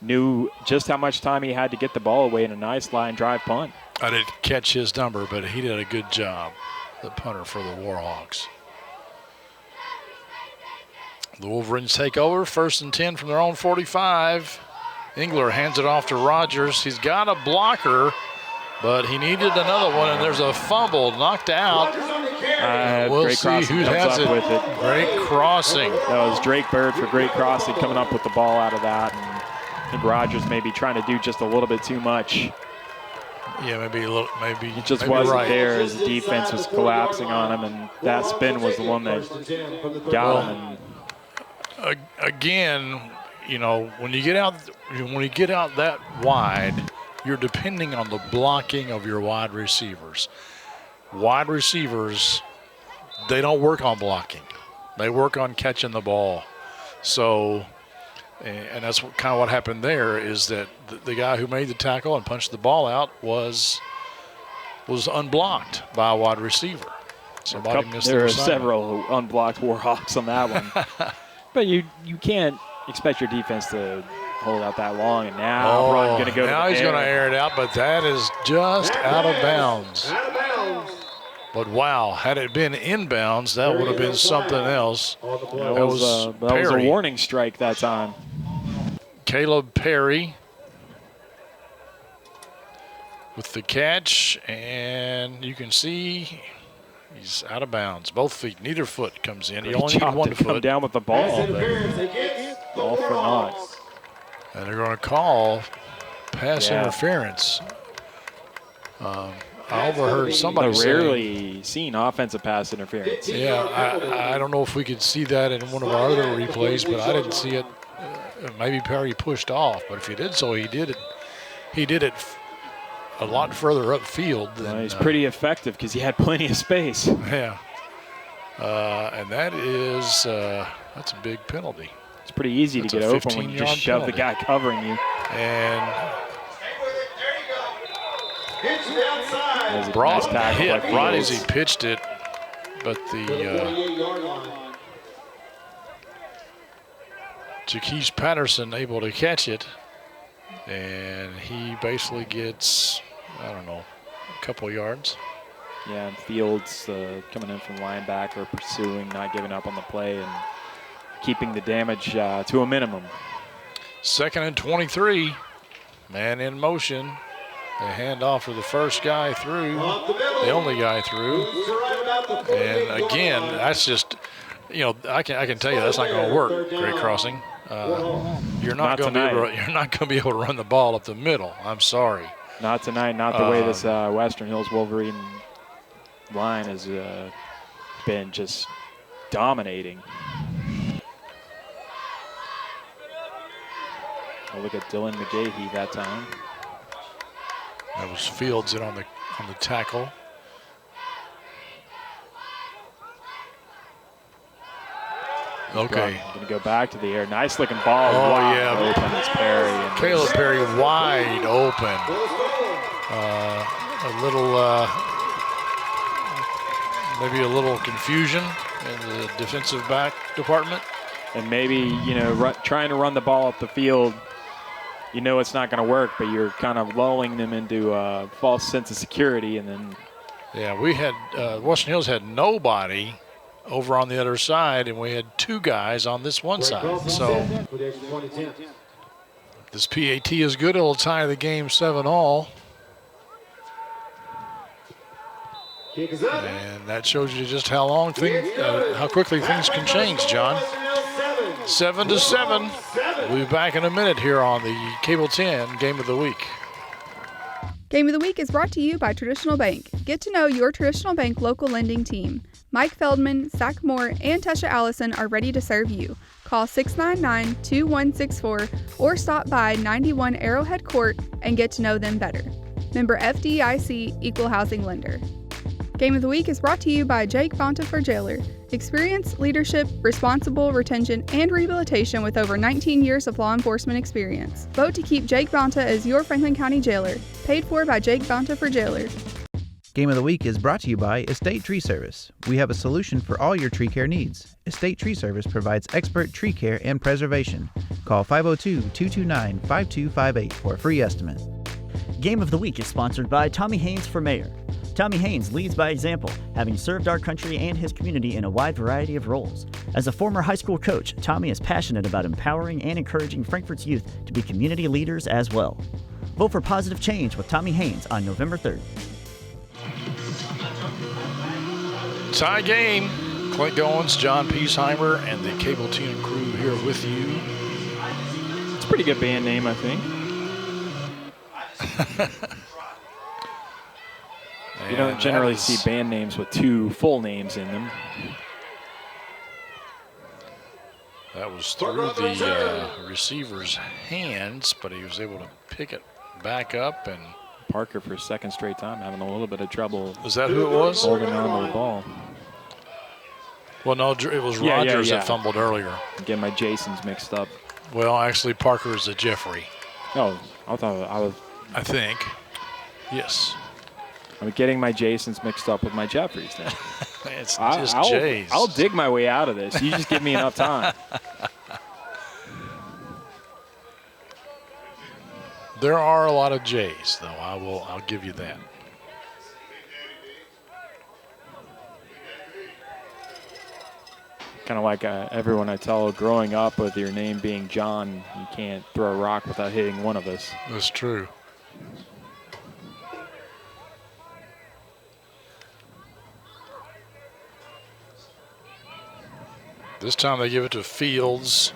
knew just how much time he had to get the ball away in a nice line drive punt.
I didn't catch his number, but he did a good job, the punter for the Warhawks. The Wolverines take over, 1st and 10 from their own 45. Engler hands it off to Rogers. He's got a blocker, but he needed another one, and there's a fumble knocked out. We'll
Great
see
Crossing
who
comes
has
up
it.
with it.
Great Crossing.
That was Drake Bird for Great Crossing coming up with the ball out of that. And I think Rogers may be trying to do just a little bit too much.
Yeah, maybe
He just
maybe
wasn't
right.
there as the defense was collapsing on him, and that spin was the one that got him.
Again, when you get out that wide, you're depending on the blocking of your wide receivers. Wide receivers, they don't work on blocking. They work on catching the ball. So, and that's kind of what happened there, is that the guy who made the tackle and punched the ball out was unblocked by a wide receiver. Somebody missed
There
their
are
assignment.
several unblocked Warhawks on that one. But you can't expect your defense to hold out that long, and now Braun going to go to the
now he's
air.
going to air it out, but that is just out of bounds. But wow, had it been inbounds, that would have been something else.
That was a warning strike that time.
Caleb Perry with the catch, and you can see he's out of bounds. Both feet, neither foot comes in. You only need one foot.
Come down with the ball, but all for naught.
And they're going to call pass interference. I overheard somebody say.
Rarely seen offensive pass interference.
Yeah, I don't know if we could see that in one of our other replays, but I didn't see it. Maybe Perry pushed off, but if he did so, he did it a lot further upfield. Than,
he's pretty effective because he had plenty of space.
Yeah, and that is that's a big penalty.
It's pretty easy to get open when you just shove the guy covering you.
And
Broad
hit right as he pitched it, but the Jaquise Patterson able to catch it, and he basically gets, I don't know, a couple of yards.
Yeah, and Fields coming in from linebacker, pursuing, not giving up on the play, and keeping the damage to a minimum.
2nd and 23, man in motion. They hand off to the first guy through, the only guy through. And again, that's just, I can tell you that's not going to work, Great Crossing. You're not going to be able to run the ball up the middle. I'm sorry.
Not tonight. Not the way this Western Hills Wolverine line has been just dominating. Oh, look at Dylan McGahee that time.
That was Fields in on the tackle. Okay.
Going to go back to the air. Nice looking ball.
Oh,
wow.
yeah.
Open is Perry.
Caleb Perry wide open. Maybe a little confusion in the defensive back department.
And maybe, trying to run the ball up the field, it's not going to work, but you're kind of lulling them into a false sense of security. And then.
Yeah, we had, Western Hills had nobody over on the other side, and we had two guys on this one side. So this PAT is good. It'll tie the game 7-all. And that shows you just how quickly things can change, John. 7-7. We'll be back in a minute here on the Cable 10 Game of the Week.
Game of the Week is brought to you by Traditional Bank. Get to know your Traditional Bank local lending team. Mike Feldman, Zach Moore, and Tesha Allison are ready to serve you. Call 699-2164 or stop by 91 Arrowhead Court and get to know them better. Member FDIC Equal Housing Lender. Game of the Week is brought to you by Jake Bonta Jailer. Experience, leadership, responsible retention, and rehabilitation with over 19 years of law enforcement experience. Vote to keep Jake Bonta as your Franklin County Jailer. Paid for by Jake Bonta Jailer.
Game of the Week is brought to you by Estate Tree Service. We have a solution for all your tree care needs. Estate Tree Service provides expert tree care and preservation. Call 502-229-5258 for a free estimate.
Game of the Week is sponsored by Tommy Haynes for Mayor. Tommy Haynes leads by example, having served our country and his community in a wide variety of roles. As a former high school coach, Tommy is passionate about empowering and encouraging Frankfort's youth to be community leaders as well. Vote for positive change with Tommy Haynes on November 3rd.
Tie game. Clint Goins, John Piesheimer, and the Cable 10 crew here with you.
It's a pretty good band name, I think. You don't generally see band names with two full names in them.
That was through the receiver's hands, but he was able to pick it back up. And
Parker, for a second straight time, having a little bit of trouble.
Is that who it was?
Holding on to the ball.
Well, no, it was Rogers that fumbled earlier.
Get my Jasons mixed up.
Well, actually, Parker is a Jeffrey.
Oh, I thought I was.
I think. Yes.
I'm getting my Jasons mixed up with my Jeffries then.
It's just Jays.
I'll dig my way out of this. You just give me enough time.
There are a lot of J's, though. I'll give you that.
Kind of like everyone I tell growing up with your name being John, you can't throw a rock without hitting one of us.
That's true. This time they give it to Fields,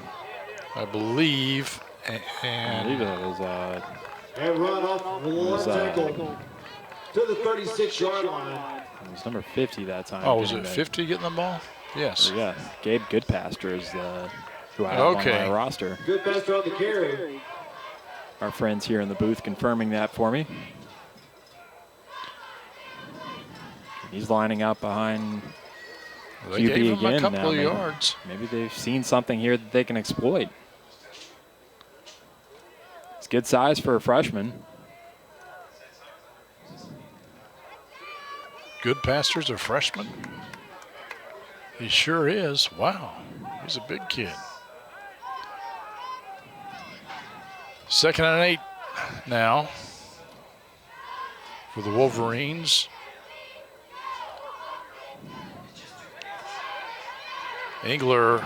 I believe. And
I believe it was
And run off one tackle to the 36-yard line.
it was number 50 that time.
oh, was it 50 getting the ball? Yes.
Yeah, Gabe Goodpaster is who I have on my roster.
Good pass on the carry.
Our friends here in the booth confirming that for me. He's lining up behind
They
QB
gave him
again
a couple
now.
of yards.
Maybe they've seen something here that they can exploit. It's good size for a freshman.
Goodpaster's a freshman. He sure is. Wow, he's a big kid. 2nd and 8 now for the Wolverines. Engler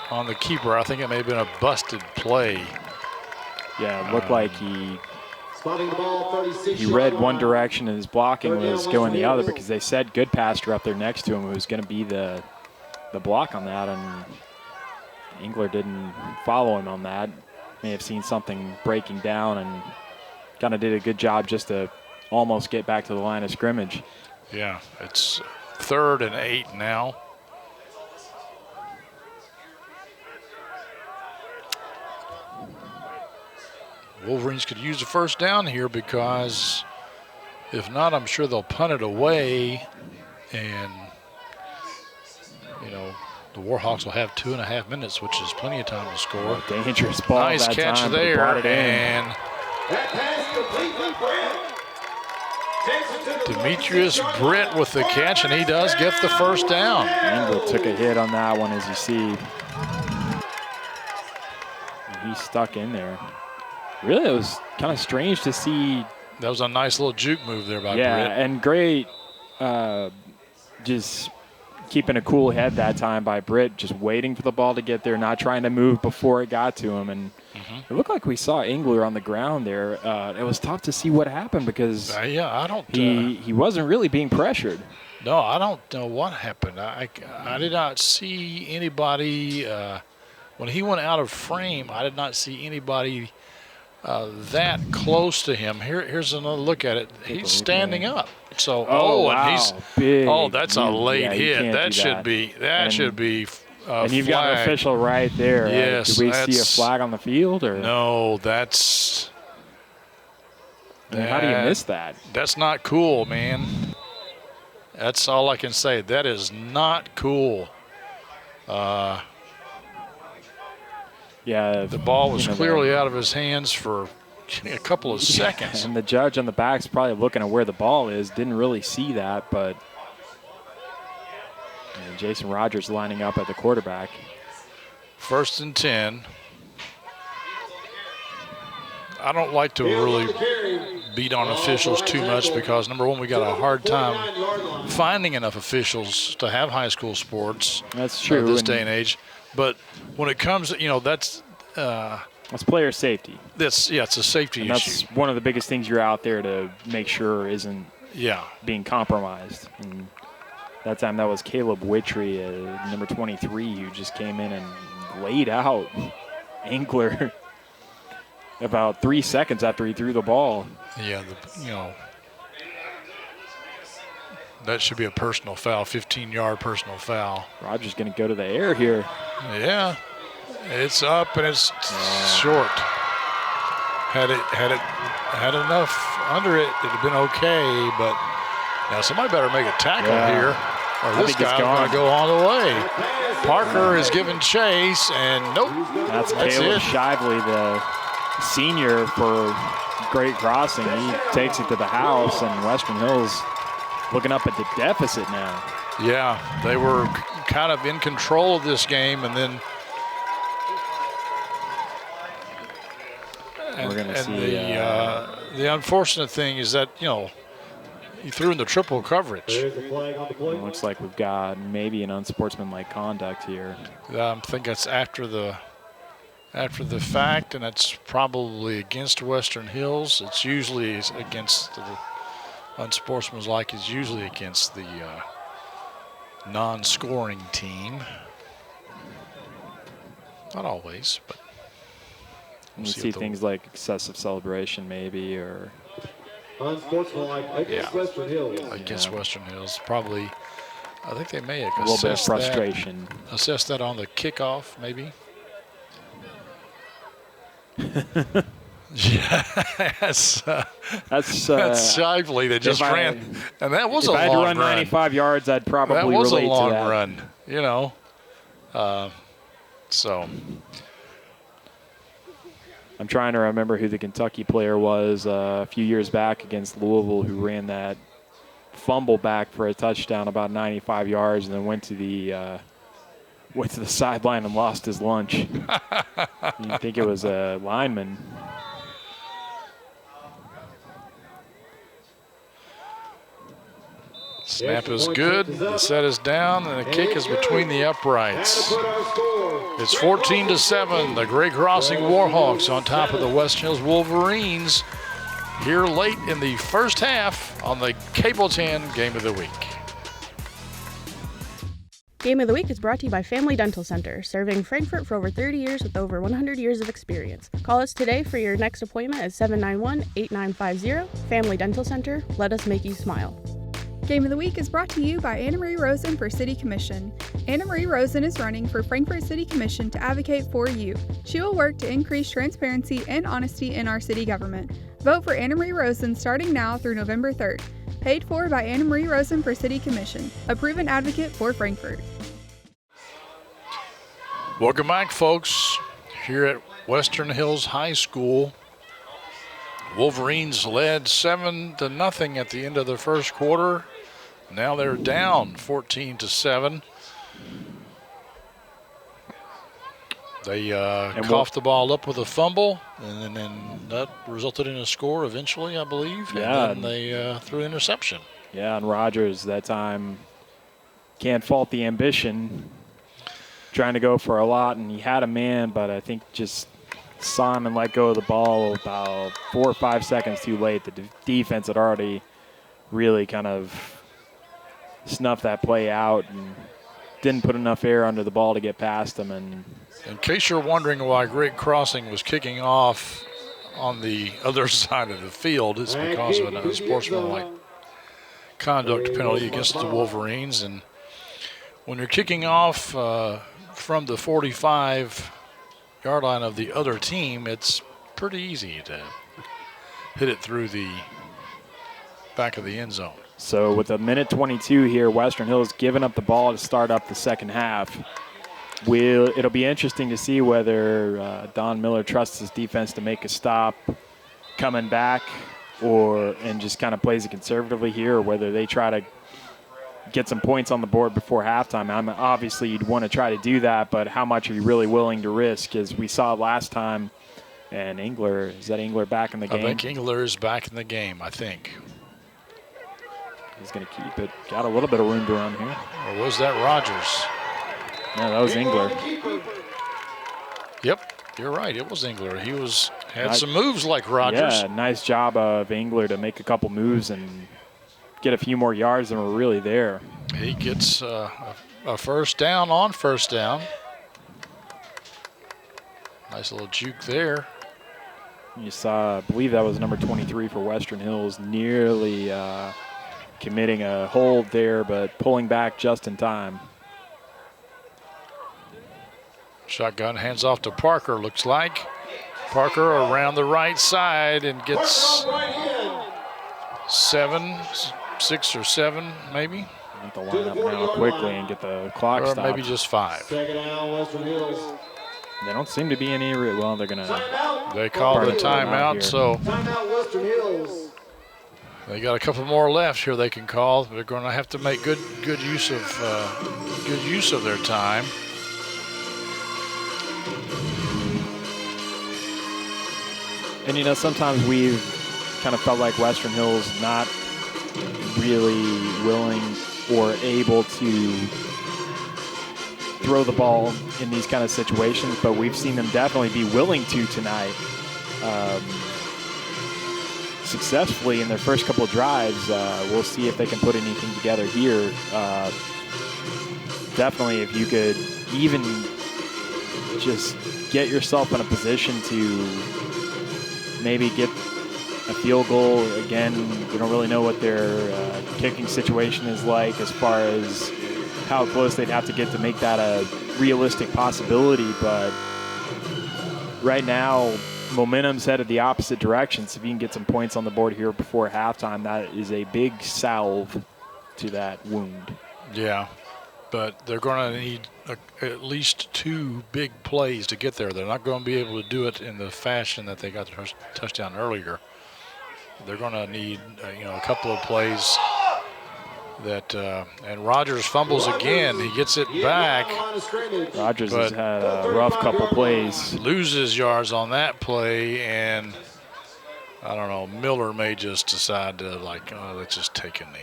on the keeper. I think it may have been a busted play.
Yeah, it looked like he
Spotting the ball, 36
read one direction and his blocking was going the other because they said Goodpaster up there next to him who was going to be the block on that, and Engler didn't follow him on that. May have seen something breaking down and kind of did a good job just to almost get back to the line of scrimmage.
Yeah, it's 3rd and 8 now. Wolverines could use a first down here because if not, I'm sure they'll punt it away, and the Warhawks will have 2.5 minutes, which is plenty of time to score.
Dangerous ball.
Nice
that
catch
time,
there,
brought it in.
and
That pass completely
Demetrius Britt with the catch, and he does get the first down.
Engler took a hit on that one, as you see. He's stuck in there. Really, it was kind of strange to see.
That was a nice little juke move there by
Yeah,
Britt.
and great just keeping a cool head that time by Britt, just waiting for the ball to get there, not trying to move before it got to him. And it looked like we saw Engler on the ground there. It was tough to see what happened because
I don't.
He wasn't really being pressured.
No, I don't know what happened. I did not see anybody when he went out of frame. I did not see anybody that close to him. Here's another look at it. He's standing up. So
wow.
and he's
Big
that's a late
yeah, you
hit.
can't
That
do
should
that.
be
And you've got an
flag.
official right there. Right?
Yes,
Did we see a flag on the field or
no? That's.
I mean, how do you miss that?
That's not cool, man. That's all I can say. That is not cool.
Yeah,
the ball was clearly out of his hands for a couple of seconds.
And the judge on the back's probably looking at where the ball is. Didn't really see that, but Jason Rogers lining up at the quarterback.
1st and 10. I don't like to really beat on officials too much because, number one, we got a hard time finding enough officials to have high school sports.
That's true.
This day and age. But when it comes, that's
player safety.
It's a safety issue.
That's one of the biggest things you're out there to make sure isn't being compromised. And that time that was Caleb Witry, number 23, who just came in and laid out Engler about 3 seconds after he threw the ball.
Yeah, that should be a personal foul, 15-yard personal foul.
Rogers going to go to the air here.
Yeah, it's up and it's short. Had enough under it, it'd have been okay. But now somebody better make a tackle here, or this guy's going to go all the way. Parker is giving chase, and nope.
That's Caleb Shively, the senior for Great Crossing. He takes it to the house, and Western Hills looking up at the deficit now.
Yeah, they were kind of in control of this game, and then
we're going to see.
The unfortunate thing is that, he threw in the triple coverage.
It looks like we've got maybe an unsportsmanlike conduct here.
I think that's after the fact, and that's probably against Western Hills. It's usually against the unsportsmanlike is usually against the non-scoring team. Not always, but
we'll see things like excessive celebration, maybe, or
unsportsmanlike against Western Hills.
Against Western Hills, probably. I think they may have
a little bit of frustration.
Assess that on the kickoff, maybe. Yes, that's Shively that just ran, and that was a long run.
If I had to run 95 yards, I'd probably relate to that.
That was a long run, So
I'm trying to remember who the Kentucky player was a few years back against Louisville who ran that fumble back for a touchdown about 95 yards and then went to the sideline and lost his lunch. You think it was a lineman.
Snap is good, the set is down, and the kick is between the uprights. It's 14-7, the Gray Crossing Warhawks on top of the West Hills Wolverines here late in the first half on the Cable 10 Game of the Week.
Game of the Week is brought to you by Family Dental Center, serving Frankfort for over 30 years with over 100 years of experience. Call us today for your next appointment at 791-8950. Family Dental Center, let us make you smile.
Game of the Week is brought to you by Anna Marie Rosen for City Commission. Anna Marie Rosen is running for Frankfort City Commission to advocate for you. She will work to increase transparency and honesty in our city government. Vote for Anna Marie Rosen starting now through November 3rd. Paid for by Anna Marie Rosen for City Commission, a proven advocate for Frankfort.
Welcome back, folks, here at Western Hills High School. Wolverines led 7-0 at the end of the first quarter. Now they're down 14-7. They coughed the ball up with a fumble, and then that resulted in a score eventually, I believe.
Yeah.
And then they threw an interception.
Yeah, and Rogers that time can't fault the ambition, trying to go for a lot, and he had a man, but I think just saw him and let go of the ball about 4 or 5 seconds too late. The defense had already really kind of snuffed that play out and didn't put enough air under the ball to get past him. And
in case you're wondering why Great Crossing was kicking off on the other side of the field, it's because of an unsportsmanlike conduct penalty against the Wolverines. And when you're kicking off from the 45-yard line of the other team, it's pretty easy to hit it through the back of the end zone.
So with 1:22 here, Western Hills giving up the ball to start up the second half. It'll be interesting to see whether Don Miller trusts his defense to make a stop coming back and just kind of plays it conservatively here, or whether they try to get some points on the board before halftime. Obviously, you'd want to try to do that, but how much are you really willing to risk? As we saw last time, and is that Engler back in the game?
I think Engler is back in the game, I think.
He's going to keep it. Got a little bit of room to run here.
Or was that Rogers?
No, that was Engler.
Yep, you're right. It was Engler. He had some moves like Rogers.
Yeah, nice job of Engler to make a couple moves and get a few more yards than were really there.
He gets a first down on first down. Nice little juke there.
You saw, I believe that was number 23 for Western Hills, nearly committing a hold there, but pulling back just in time.
Shotgun hands off to Parker, looks like. Parker around the right side and gets 6 or 7, maybe.
I have to line up now quickly and get the clock stopped.
Or maybe just 5.
Second down, Western Hills.
They don't seem to be any. Well, they're going to.
They call the timeout, so.
Timeout, Western Hills.
They got a couple more left here they can call. They're going to have to make good use of their time.
And, you know, sometimes we've kind of felt like Western Hills not really willing or able to throw the ball in these kind of situations, but we've seen them definitely be willing to tonight. Successfully in their first couple of drives. We'll see if they can put anything together here. Definitely, if you could even just get yourself in a position to maybe get a field goal. Again, we don't really know what their kicking situation is like as far as how close they'd have to get to make that a realistic possibility. But right now, momentum's headed the opposite direction. So if you can get some points on the board here before halftime, that is a big salve to that wound.
Yeah, but they're going to need at least 2 big plays to get there. They're not going to be able to do it in the fashion that they got the touchdown earlier. They're going to need, a couple of plays that, and Rogers fumbles again. He gets it back.
Rogers has had a rough couple plays.
Loses yards on that play, and I don't know, Miller may just decide to, let's just take a knee.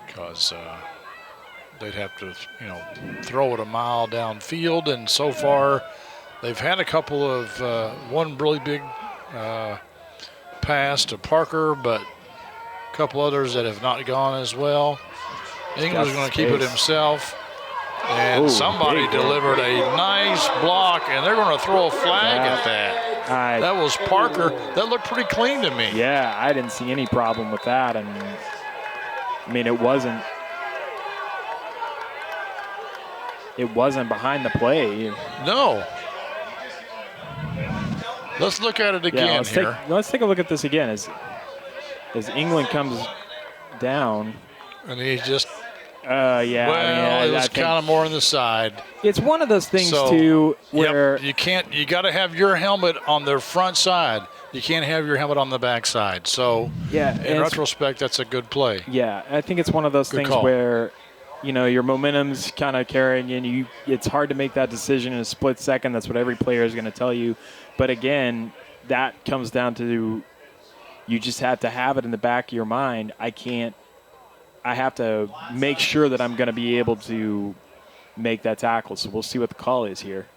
Because they'd have to, throw it a mile downfield, and so far they've had a couple of, one really big pass to Parker, but a couple others that have not gone as well. England's going to keep it himself, and somebody delivered a nice block, and they're going to throw a flag at that. That was Parker. That looked pretty clean to me.
Yeah, I didn't see any problem with that, and I mean, it wasn't behind the play.
No. Let's look at it again here.
Let's take a look at this again as England comes down.
And he just,
well,
it was kind of more on the side.
It's one of those things, too, where
you got to have your helmet on the front side. You can't have your helmet on the back side. So, in retrospect, that's a good play.
Yeah, I think it's one of those things where, your momentum's kind of carrying in. It's hard to make that decision in a split second. That's what every player is going to tell you. But, again, that comes down to you just have to have it in the back of your mind. I have to make sure that I'm going to be able to make that tackle. So we'll see what the call is here.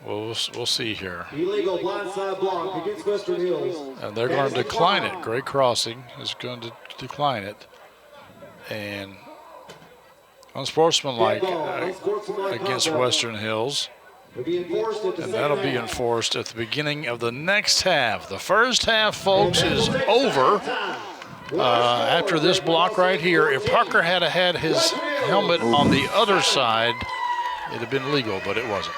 Well, we'll see here.
Illegal blindside block against Western Hills.
And they're going to decline it. Greg Crossing is going to decline it. And unsportsmanlike against Western Hills. And that'll be enforced at the beginning of the next half. The first half, folks, is over. After this block right here, if Parker had his helmet on the other side, it'd have been legal, but it wasn't.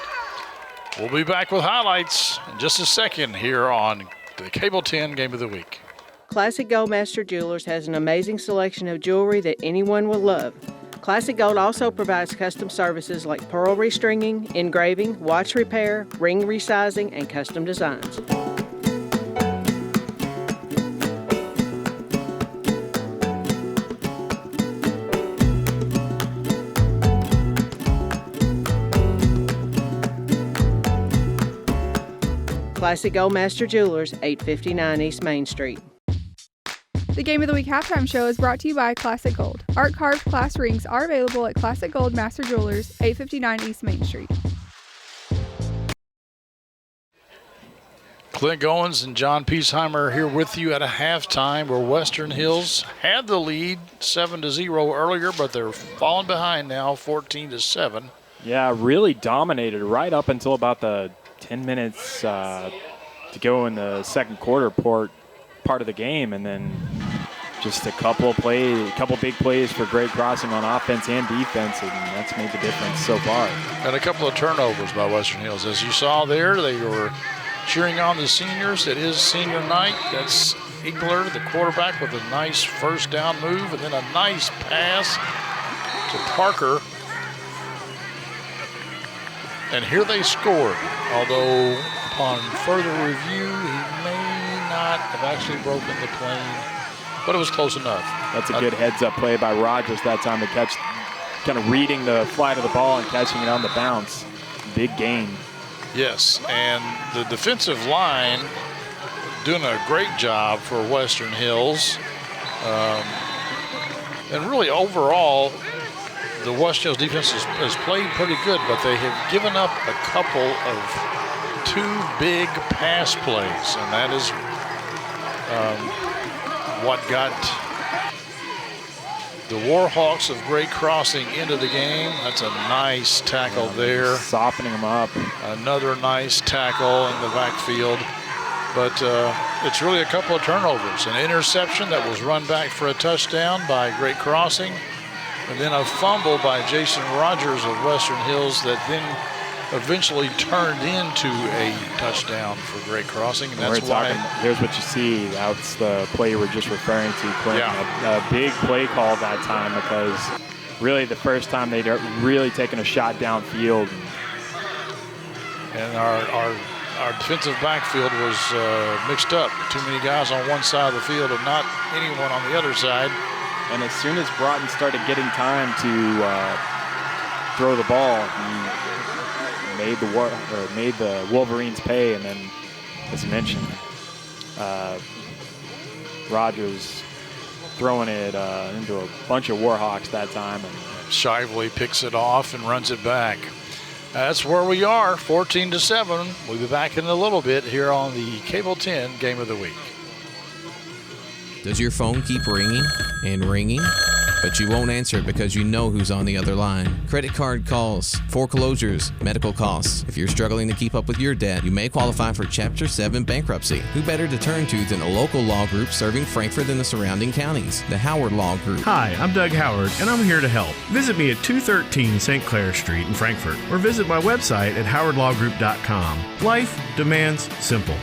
We'll be back with highlights in just a second here on the Cable 10 Game of the Week.
Classic Goldmaster Jewelers has an amazing selection of jewelry that anyone will love. Classic Gold also provides custom services like pearl restringing, engraving, watch repair, ring resizing, and custom designs. Classic Goldmaster Jewelers, 859 East Main Street.
The Game of the Week halftime show is brought to you by Classic Gold. Art carved class rings are available at Classic Gold Master Jewelers, 859 East Main Street.
Clint Goins and John Piesheimer here with you at a halftime where Western Hills had the lead 7-0 earlier, but they're falling behind now 14-7.
Yeah, really dominated right up until about the 10 minutes to go in the second quarter part of the game, and then just a couple big plays for Greg Crossing on offense and defense, and that's made the difference so far.
And a couple of turnovers by Western Hills. As you saw there, they were cheering on the seniors. It is senior night. That's Igler, the quarterback, with a nice first down move, and then a nice pass to Parker. And here they scored, although upon further review, he may not have actually broken the plane, but it was close enough.
That's a good heads-up play by Rogers that time to catch, kind of reading the flight of the ball and catching it on the bounce. Big gain.
Yes, and the defensive line doing a great job for Western Hills. And really overall, the Western Hills defense has played pretty good, but they have given up a couple of 2 big pass plays, and that is what got the Warhawks of Great Crossing into the game. That's a nice tackle there.
Softening them up.
Another nice tackle in the backfield. But it's really a couple of turnovers. An interception that was run back for a touchdown by Great Crossing. And then a fumble by Jason Rogers of Western Hills that then eventually turned into a touchdown for Great Crossing. And that's why.
Here's what you see. That's the play you were just referring to, Clint.
Yeah.
A big play call that time, because really the first time they'd really taken a shot downfield.
And our defensive backfield was mixed up. Too many guys on one side of the field and not anyone on the other side.
And as soon as Broughton started getting time to throw the ball, he made the Wolverines pay. And then, as mentioned, Rogers throwing it into a bunch of Warhawks that time. And
Shively picks it off and runs it back. That's where we are, 14-7. We'll be back in a little bit here on the Cable 10 Game of the Week.
Does your phone keep ringing and ringing, but you won't answer it because you know who's on the other line? Credit card calls, foreclosures, medical costs. If you're struggling to keep up with your debt, you may qualify for Chapter 7 bankruptcy. Who better to turn to than a local law group serving Frankfort and the surrounding counties? The Howard Law Group.
Hi, I'm Doug Howard, and I'm here to help. Visit me at 213 St. Clair Street in Frankfort, or visit my website at howardlawgroup.com. Life demands simple.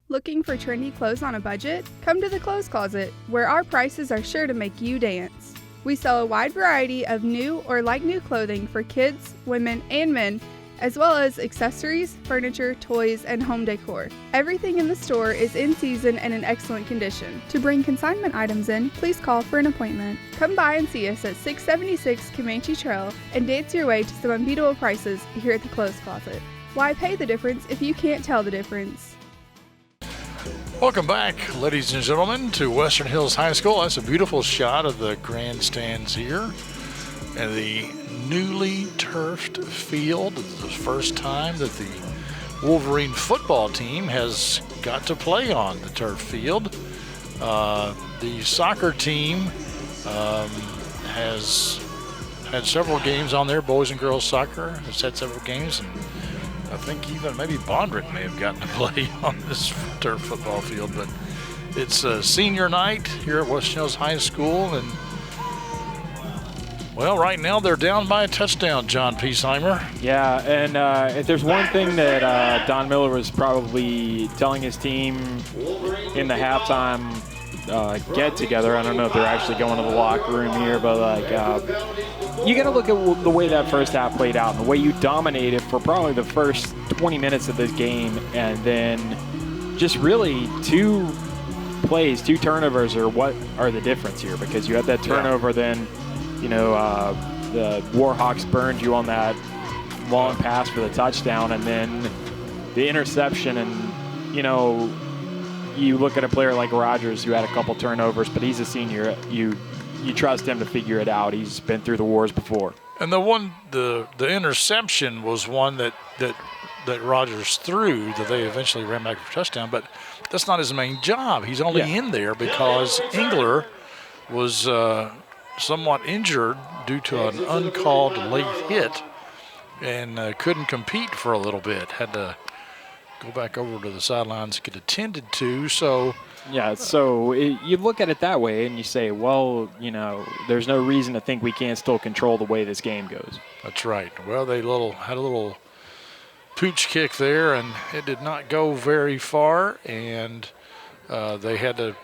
Looking for trendy clothes on a budget? Come to the Clothes Closet, where our prices are sure to make you dance. We sell a wide variety of new or like-new clothing for kids, women, and men, as well as accessories, furniture, toys, and home decor. Everything in the store is in season and in excellent condition. To bring consignment items in, please call for an appointment. Come by and see us at 676 Comanche Trail and dance your way to some unbeatable prices here at the Clothes Closet. Why pay the difference if you can't tell the difference?
Welcome back, ladies and gentlemen, to Western Hills High School. That's a beautiful shot of the grandstands here and the newly turfed field. It's the first time that the Wolverine football team has got to play on the turf field. The soccer team has had several games on there. Boys and girls soccer has had several games, and I think even maybe Bondrick may have gotten to play on this turf football field. But it's a senior night here at Western Hills High School, and well, right now they're down by a touchdown, John Piesheimer.
Yeah, and if there's one thing that Don Miller was probably telling his team in the halftime get-together, I don't know if they're actually going to the locker room here, but you got to look at the way that first half played out and the way you dominated for probably the first 20 minutes of this game, and then just really two turnovers are what are the difference here, because you had that turnover, then the Warhawks burned you on that long pass for the touchdown, and then the interception. And you look at a player like Rogers who had a couple turnovers, but he's a senior. You trust him to figure it out. He's been through the wars before.
And the interception was one that Rogers threw that they eventually ran back for a touchdown, but that's not his main job. He's only in there because Engler was somewhat injured due to an uncalled late hit and couldn't compete for a little bit. Had to go back over to the sidelines to get attended to. So you look at it that way and you say, well, there's no reason to think we can't still control the way this game goes. That's right. Well, they had a little pooch kick there, and it did not go very far, and they had to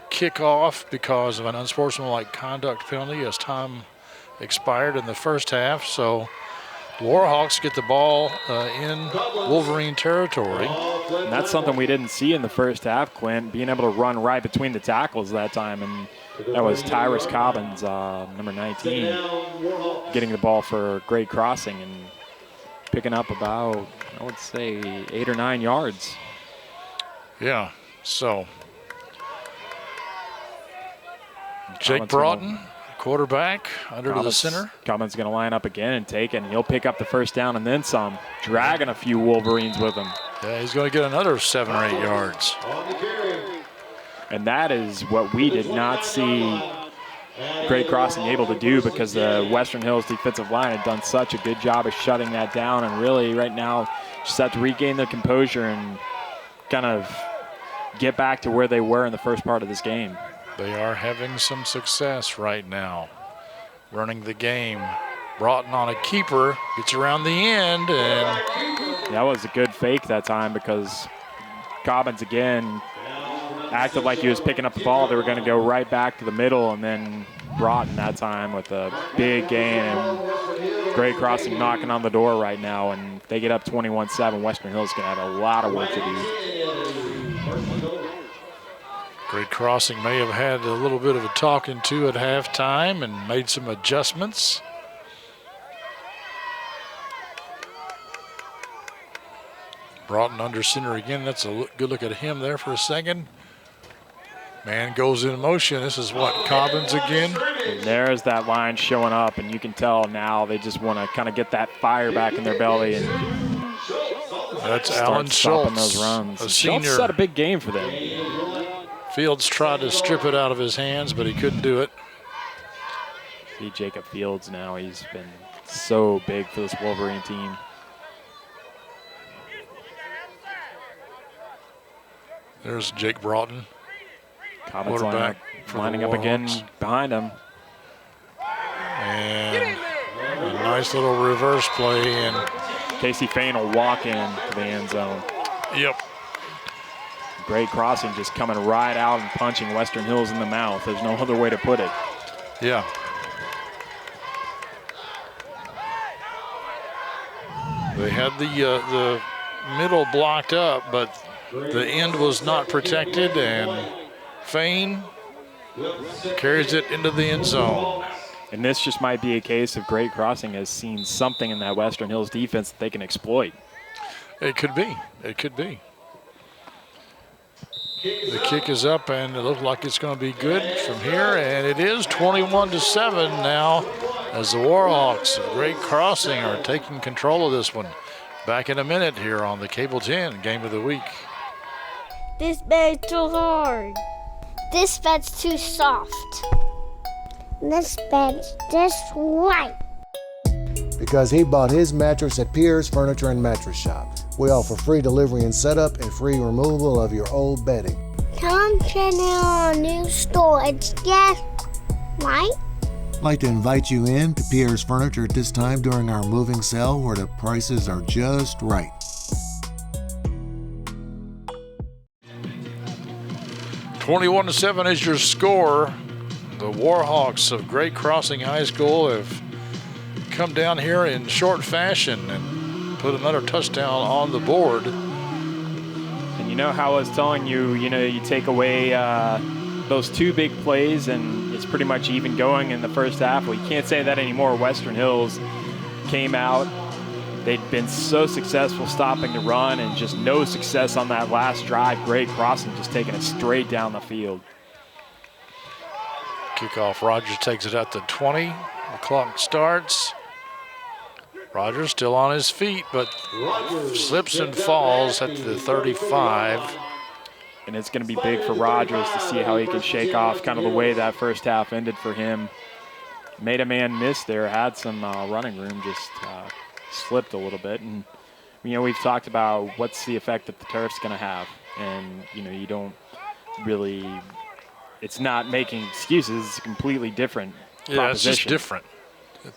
kick off because of an unsportsmanlike conduct penalty as time expired in the first half. So the Warhawks get the ball in Wolverine territory.
And that's something we didn't see in the first half, Clint, being able to run right between the tackles that time. And that was Tyrus Cobbins, number 19, getting the ball for Great Crossing. And picking up about, I would say, 8 or 9 yards.
Yeah, so Jake Broughton, quarterback, under to the center.
Cummins going to line up again and take it, and he'll pick up the first down and then some, dragging a few Wolverines with him.
Yeah, he's going to get another 7 or 8 yards.
And that is what we did not see Great Crossing able to do, because the Western Hills defensive line had done such a good job of shutting that down, and really right now just have to regain their composure and kind of get back to where they were in the first part of this game.
They are having some success right now, running the game. Broughton on a keeper, gets around the end, and
that was a good fake that time, because Cobbins again acted like he was picking up the ball. They were going to go right back to the middle, and then Broughton that time with a big gain. And Great Crossing knocking on the door right now, and if they get up 21-7, Western Hills going to have a lot of work to do.
Great Crossing may have had a little bit of a talking to at halftime and made some adjustments. Broughton under center again. That's a good look at him there for a second. Man goes in motion. This is what, Cobbins again?
And there's that line showing up, and you can tell now they just want to kind of get that fire back in their belly and
that's Alan Schultz,
those runs.
a senior.
Schultz had a big game for them.
Fields tried to strip it out of his hands, but he couldn't do it.
See Jacob Fields now. He's been so big for this Wolverine team.
There's Jake Broughton.
Cobbins lining up again behind him.
And a nice little reverse play. And
Casey Fain will walk in to the end zone.
Yep.
Great Crossing just coming right out and punching Western Hills in the mouth. There's no other way to put it.
Yeah. They had the middle blocked up, but the end was not protected, and Fain carries it into the end zone.
And this just might be a case of Great Crossing has seen something in that Western Hills defense that they can exploit.
It could be. It could be. The kick is up, and it looks like it's going to be good from here, and it is 21-7 now as the Warhawks of Great Crossing are taking control of this one. Back in a minute here on the Cable 10 Game of the Week.
This bed's too hard. This bed's too soft. This bed's just right.
Because he bought his mattress at Pierre's Furniture and Mattress Shop. We offer free delivery and setup and free removal of your old bedding.
Come check out our new store. It's just right.
I'd like to invite you in to Pierre's Furniture at this time during our moving sale where the prices are just right.
21-7 is your score. The Warhawks of Great Crossing High School have come down here in short fashion and put another touchdown on the board.
And you know how I was telling you, you take away those two big plays and it's pretty much even going in the first half. Well, you can't say that anymore. Western Hills came out. They'd been so successful stopping the run and just no success on that last drive. Great Crossing just taking it straight down the field.
Kickoff, Rogers takes it at the 20. The clock starts. Rogers still on his feet, but slips and falls at the 35.
And it's going to be big for Rogers to see how he can shake off kind of the way that first half ended for him. Made a man miss there, had some running room, just slipped a little bit. And, we've talked about what's the effect that the turf's going to have. And, you don't really, it's not making excuses. It's a completely different proposition.
Yeah, it's just different.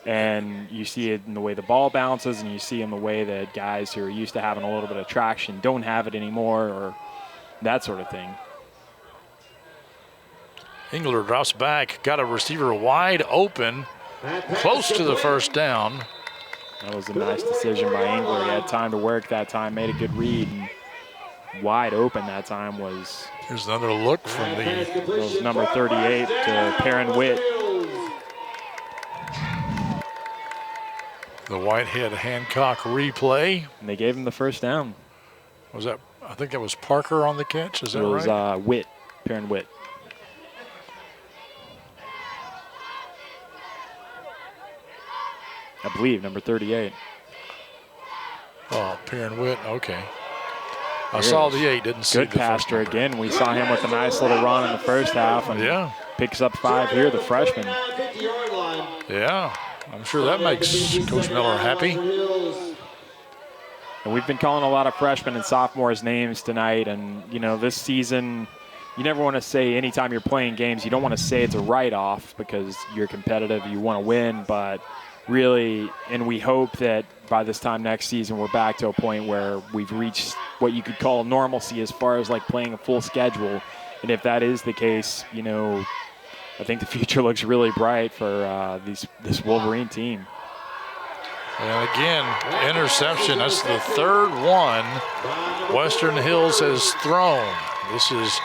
And you see it in the way the ball bounces, and you see in the way that guys who are used to having a little bit of traction don't have it anymore, or that sort of thing.
Engler drops back, got a receiver wide open, close to the first down.
That was a nice decision by Engler. He had time to work that time, made a good read, and wide open that time was.
Here's another look from
the number 38 to Perrin Witt.
The Whitehead Hancock replay.
And they gave him the first down.
Was that? I think that was Parker on the catch. Is that right?
It was Witt, Perrin Witt. I believe, number 38.
Oh, Perrin Witt. Okay. I saw the 8. Didn't see
good
the
passer again. We saw him with a nice little run in the first half, and picks up 5 here. The freshman.
Yeah, I'm sure that makes Coach Miller happy.
And we've been calling a lot of freshmen and sophomores names tonight, and you know this season. You never want to say anytime you're playing games, you don't want to say it's a write-off because you're competitive, you want to win, but really, and we hope that by this time next season we're back to a point where we've reached what you could call normalcy as far as like playing a full schedule. And if that is the case, you know, I think the future looks really bright for this Wolverine team.
And again, interception. That's the third one Western Hills has thrown. This is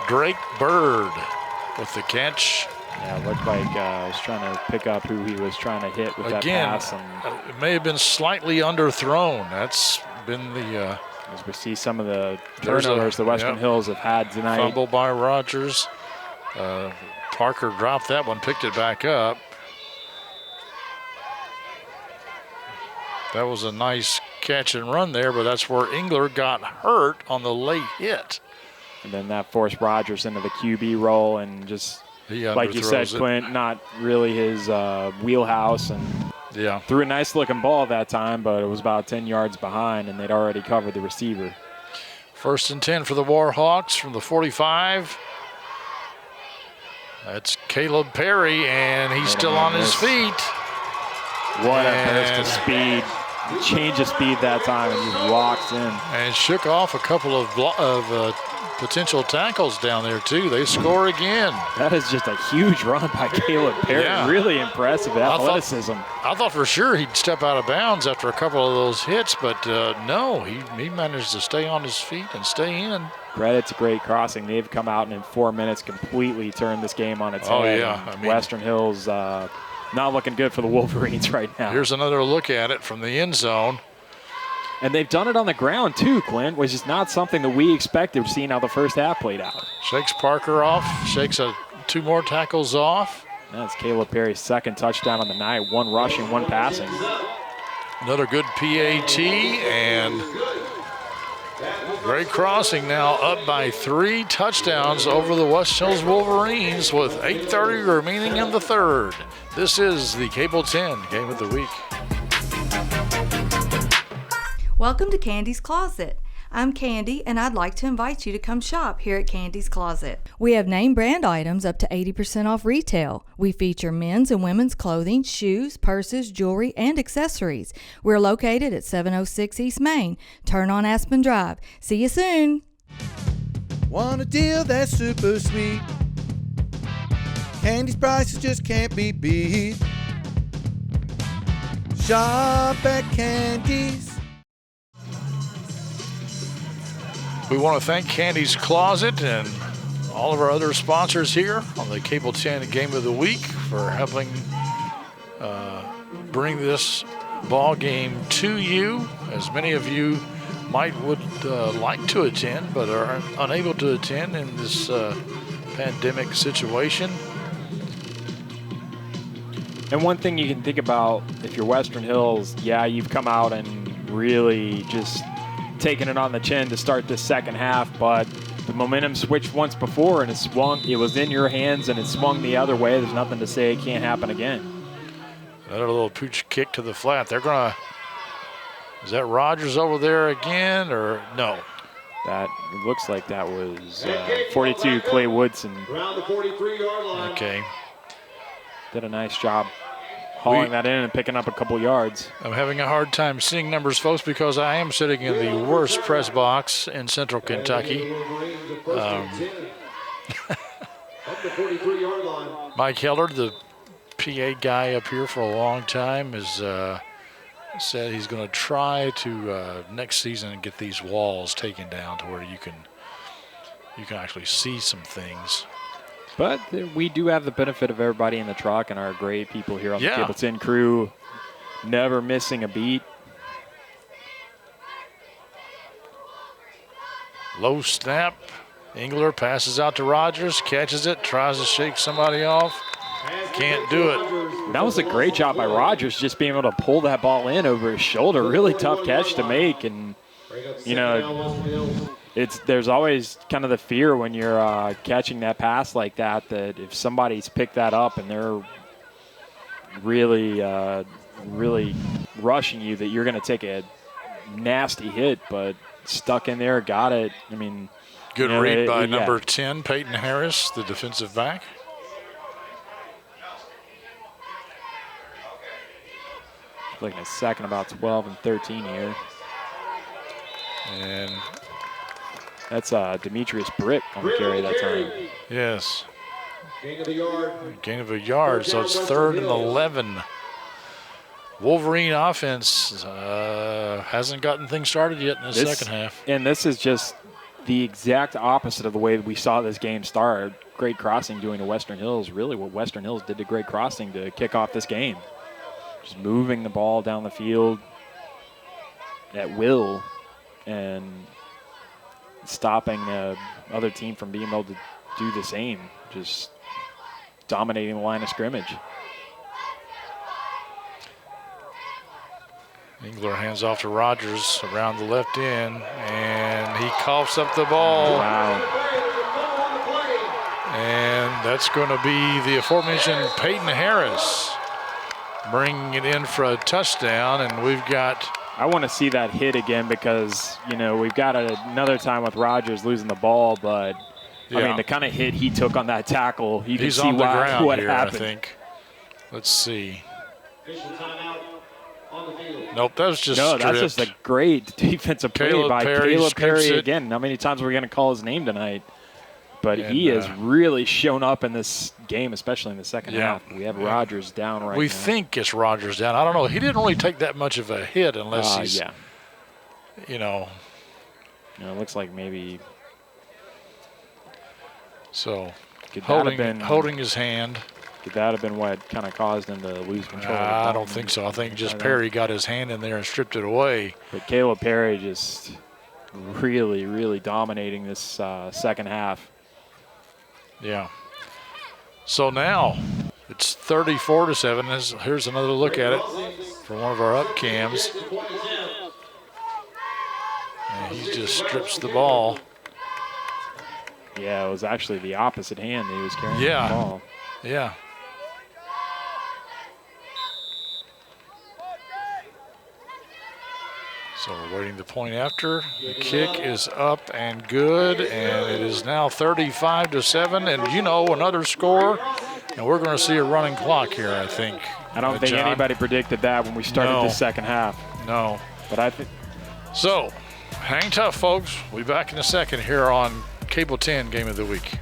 Drake Bird with the catch.
Yeah, it looked like I was trying to pick up who he was trying to hit with that pass. And
it may have been slightly underthrown. That's been the...
as we see some of the turnovers the Western Hills have had tonight.
Fumble by Rogers. Parker dropped that one, picked it back up. That was a nice catch and run there, but that's where Engler got hurt on the late hit.
And then that forced Rogers into the QB role, and just like you said, Clint, not really his wheelhouse, and threw a nice looking ball that time, but it was about 10 yards behind, and they'd already covered the receiver.
1st and 10 for the Warhawks from the 45. That's Caleb Perry, and he's still on his feet.
What a burst of speed. Change of speed that time, and just walks in.
And shook off a couple of potential tackles down there, too. They score again.
That is just a huge run by Caleb Perry. Yeah. Really impressive athleticism.
I thought for sure he'd step out of bounds after a couple of those hits, but no, he managed to stay on his feet and stay in.
Credit to Great Crossing. They've come out and in 4 minutes completely turned this game on its head.
Oh, yeah. I mean,
Western Hills not looking good for the Wolverines right now.
Here's another look at it from the end zone.
And they've done it on the ground too, Clint, which is not something that we expected, seeing how the first half played out.
Shakes Parker off, shakes 2 more tackles off.
That's Caleb Perry's 2nd touchdown on the night, 1 rushing, 1 passing.
Another good PAT, and Great Crossing now up by 3 touchdowns over the West Hills Wolverines with 8:30 remaining in the 3rd. This is the Cable 10 Game of the Week.
Welcome to Candy's Closet. I'm Candy, and I'd like to invite you to come shop here at Candy's Closet. We have name brand items up to 80% off retail. We feature men's and women's clothing, shoes, purses, jewelry, and accessories. We're located at 706 East Main. Turn on Aspen Drive. See you soon.
Want a deal that's super sweet? Candy's prices just can't be beat. Shop at Candy's.
We want to thank Candy's Closet and all of our other sponsors here on the Cable 10 Game of the Week for helping bring this ball game to you. As many of you would like to attend but are unable to attend in this pandemic situation.
And one thing you can think about if you're Western Hills, you've come out and really just taking it on the chin to start this second half, but the momentum switched once before and it was in your hands and it swung the other way. There's nothing to say it can't happen again.
Another little pooch kick to the flat. Is that Rogers over there again or no?
That looks like that was 42 Clay Woodson.
Around the 43-yard line.
Okay. Did a nice job hauling that in and picking up a couple yards.
I'm having a hard time seeing numbers, folks, because I am sitting in the worst press box in Central Kentucky. Mike Heller, the PA guy up here for a long time, has said he's going to try to next season get these walls taken down to where you can actually see some things.
But we do have the benefit of everybody in the truck and our great people here on the Cable 10 crew never missing a beat.
Low snap. Engler passes out to Rogers, catches it, tries to shake somebody off. Can't do it.
That was a great job by Rogers, just being able to pull that ball in over his shoulder. Really tough catch to make. And, you know, there's always kind of the fear when you're catching that pass like that if somebody's picked that up and they're really rushing you, that you're going to take a nasty hit. But stuck in there, got it. I mean,
good read by number 10, Peyton Harris, the defensive back.
Looking at second, about 12 and 13 here.
And
that's Demetrius Britt on the carry that time.
Yes.
Gain of a yard.
Gain of a yard, so it's 3rd and 11. Wolverine offense hasn't gotten things started yet in the second half.
And this is just the exact opposite of the way that we saw this game start. Great Crossing doing to Western Hills, really what Western Hills did to Great Crossing to kick off this game. Just moving the ball down the field at will and stopping the other team from being able to do the same, just dominating the line of scrimmage.
Engler hands off to Rogers around the left end, and he coughs up the ball.
Wow.
And that's going to be the aforementioned Peyton Harris bringing it in for a touchdown, and we've got...
I want to see that hit again because, you know, we've got another time with Rogers losing the ball, but, I mean, the kind of hit he took on that tackle, you can
He's
see
on the ground
what
here,
happened.
I think. Let's see. Nope, that was just
stripped. That's just a great defensive play by Caleb Perry again. How many times are we going to call his name tonight? But he has really shown up in this game, especially in the second half. We have Rogers down right now.
We think it's Rogers down. I don't know. He didn't really take that much of a hit unless he's, you know.
It looks like maybe.
So, holding his hand.
Could that have been what kind of caused him to lose control?
I don't think so. I think just Perry got his hand in there and stripped it away.
But Caleb Perry just really, really dominating this second half.
Yeah. So now it's 34-7. Here's another look at it from one of our up cams. And he just strips the ball.
Yeah, it was actually the opposite hand that he was carrying the ball.
Yeah. So we're waiting the point after. The kick is up and good, and it is now 35-7. And, you know, another score, and we're going to see a running clock here, I think.
I don't think anybody predicted that when we started the second half.
No.
But I think.
So, hang tough, folks. We'll be back in a second here on Cable 10 Game of the Week.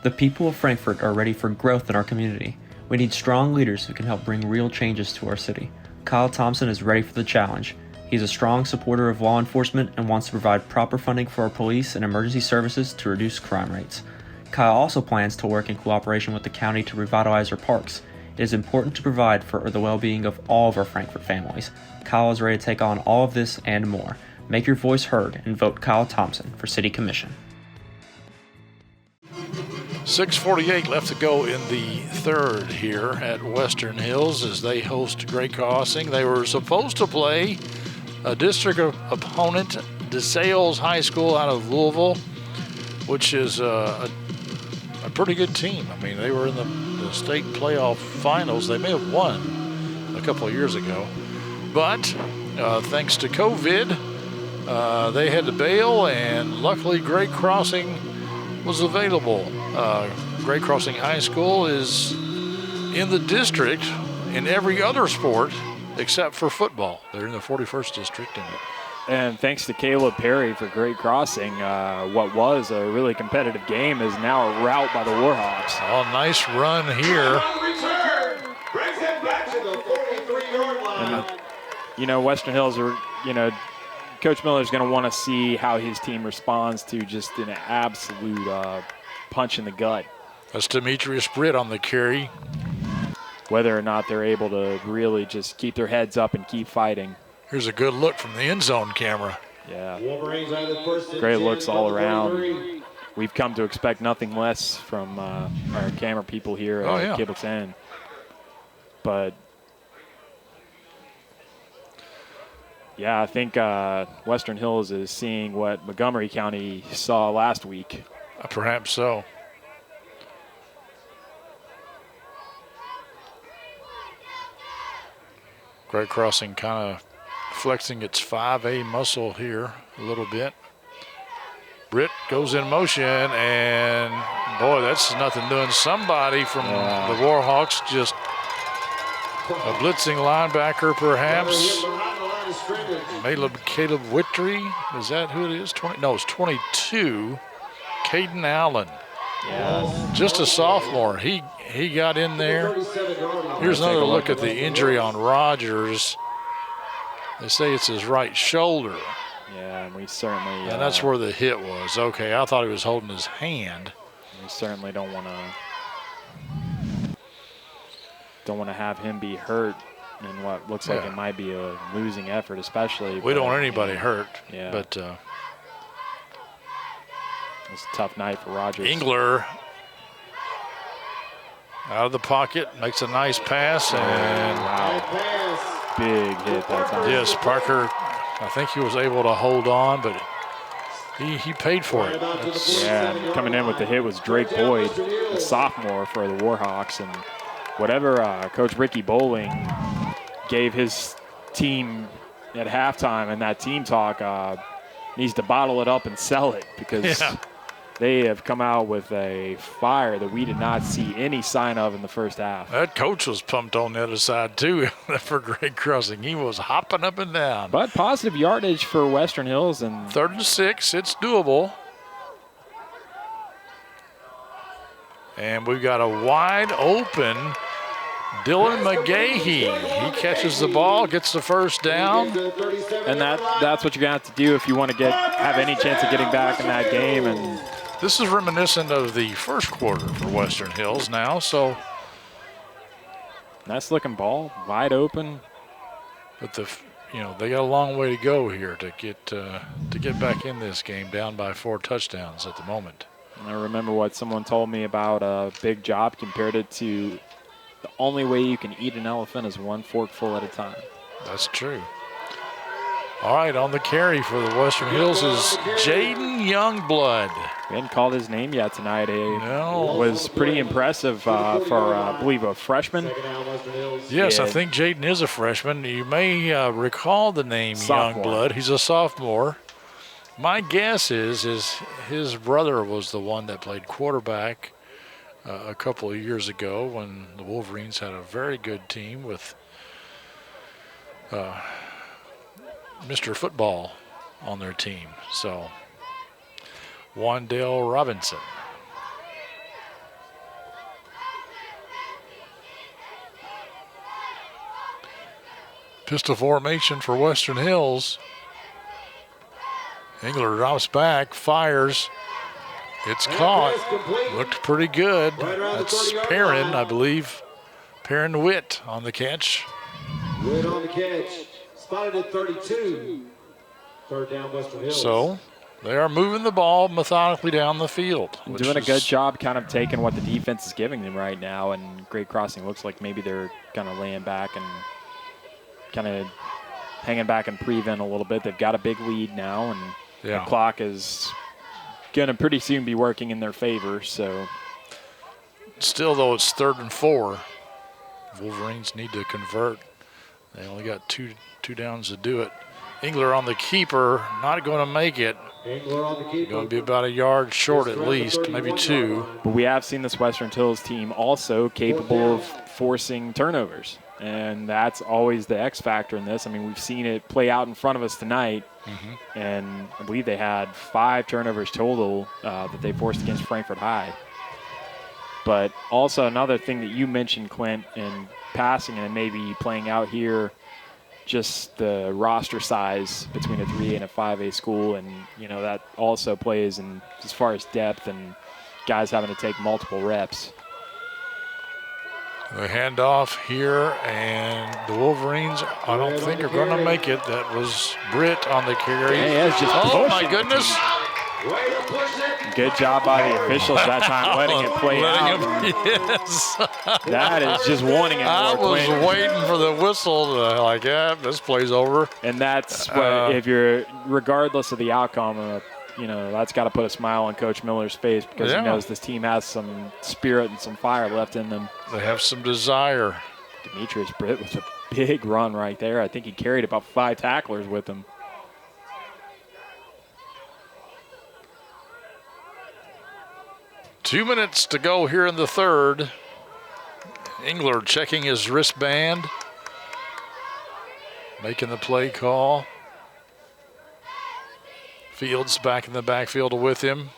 The people of Frankfort are ready for growth in our community. We need strong leaders who can help bring real changes to our city. Kyle Thompson is ready for the challenge. He's a strong supporter of law enforcement and wants to provide proper funding for our police and emergency services to reduce crime rates. Kyle also plans to work in cooperation with the county to revitalize our parks. It is important to provide for the well-being of all of our Frankfort families. Kyle is ready to take on all of this and more. Make your voice heard and vote Kyle Thompson for City Commission.
6:48 left to go in the third here at Western Hills as they host Great Crossing. They were supposed to play a district opponent, DeSales High School out of Louisville, which is a pretty good team. I mean, they were in the state playoff finals. They may have won a couple of years ago. But thanks to COVID, they had to bail, and luckily Great Crossing was available. Great Crossing High School is in the district in every other sport except for football. They're in the 41st district.
And thanks to Caleb Perry for Great Crossing, what was a really competitive game is now a rout by the Warhawks.
Oh, nice run here.
Brings it back to the 43-yard line.
And, you know, Western Hills are, you know, Coach Miller's going to want to see how his team responds to just an absolute punch in the gut.
That's Demetrius Britt on the carry.
whether or not they're able to really just keep their heads up and keep fighting.
Here's a good look from the end zone camera.
Yeah, great looks all around. We've come to expect nothing less from our camera people here at Kibble 10. But, yeah, I think Western Hills is seeing what Montgomery County saw last week.
Perhaps so. Great Crossing kind of flexing its 5A muscle here a little bit. Britt goes in motion, and boy, that's nothing doing. Somebody from the Warhawks just a blitzing linebacker, perhaps. Caleb Whitry, is that who it is? It's 22. Caden Allen.
Yeah.
Just a sophomore. He got in there. Here's another look at the injury on Rogers. They say it's his right shoulder.
Yeah, and we certainly...
and that's where the hit was. Okay, I thought he was holding his hand.
We certainly don't want to have him be hurt in what looks like it might be a losing effort, especially.
We don't want anybody hurt.
Yeah.
But
it's a tough night for Rogers.
Engler out of the pocket, makes a nice pass, and
big hit that time.
Yes, Parker, I think he was able to hold on, but he paid for it.
And coming in with the hit was Drake Boyd, a sophomore for the Warhawks, and whatever Coach Ricky Bowling gave his team at halftime in that team talk, needs to bottle it up and sell it, because they have come out with a fire that we did not see any sign of in the first half.
That coach was pumped on the other side, too, for Great Crossing. He was hopping up and down.
But positive yardage for Western Hills. And
3rd and 6, it's doable. And we've got a wide open Dylan McGahee. He catches the ball, gets the first down.
And that's what you're going to have to do if you want to have any chance of getting back in that game. And
this is reminiscent of the first quarter for Western Hills now, so.
Nice looking ball, wide open.
But they got a long way to go here to get back in this game, down by 4 touchdowns at the moment.
And I remember what someone told me about a big job, compared it to the only way you can eat an elephant is one forkful at a time.
That's true. All right, on the carry for the Western Hills is Jaden Youngblood.
We hadn't called his name yet tonight. No. Was pretty impressive for, I believe, a freshman.
Yes, I think Jaden is a freshman. You may recall the name Youngblood. He's a sophomore. My guess is his brother was the one that played quarterback a couple of years ago when the Wolverines had a very good team with Mr. Football on their team. So, Wandale Robinson. Pistol formation for Western Hills. Engler drops back, fires. It's caught. Looked pretty good. That's Perrin, I believe. Perrin Witt on the catch.
Witt on the catch. Spotted at 32. 3rd down, Western Hills.
So they are moving the ball methodically down the field.
Doing a good job kind of taking what the defense is giving them right now. And Great Crossing looks like maybe they're kind of laying back and kind of hanging back and prevent a little bit. They've got a big lead now, and the clock is going to pretty soon be working in their favor. So
still, though, it's 3rd and 4. Wolverines need to convert. They only got two downs to do it. Engler on the keeper, not going to make it.
Engler on the keeper.
Going to be about a yard short at least, maybe 2.
But we have seen this Western Hills team also capable of forcing turnovers. And that's always the X factor in this. I mean, we've seen it play out in front of us tonight. And I believe they had 5 turnovers total that they forced against Frankfort High. But also another thing that you mentioned, Clint, in passing and maybe playing out here, just the roster size between a 3A and a 5A school. And, that also plays in as far as depth and guys having to take multiple reps.
The handoff here, and the Wolverines, I don't think are going to make it. That was Britt on the carry.
Yeah, it's just
oh, my
pushing.
goodness.
Good job by the officials that time, letting it play out.
Yes.
That is just wanting it more.
I was
Quinn.
waiting for the whistle to, like, yeah, this play's over.
And that's what, if you're, regardless of the outcome, you know, that's got to put a smile on Coach Miller's face because he knows this team has some spirit and some fire left in them.
They have some desire.
Demetrius Britt with a big run right there. I think he carried about 5 tacklers with him.
Two minutes to go here in the third. Engler checking his wristband, making the play call. Fields back in the backfield with him.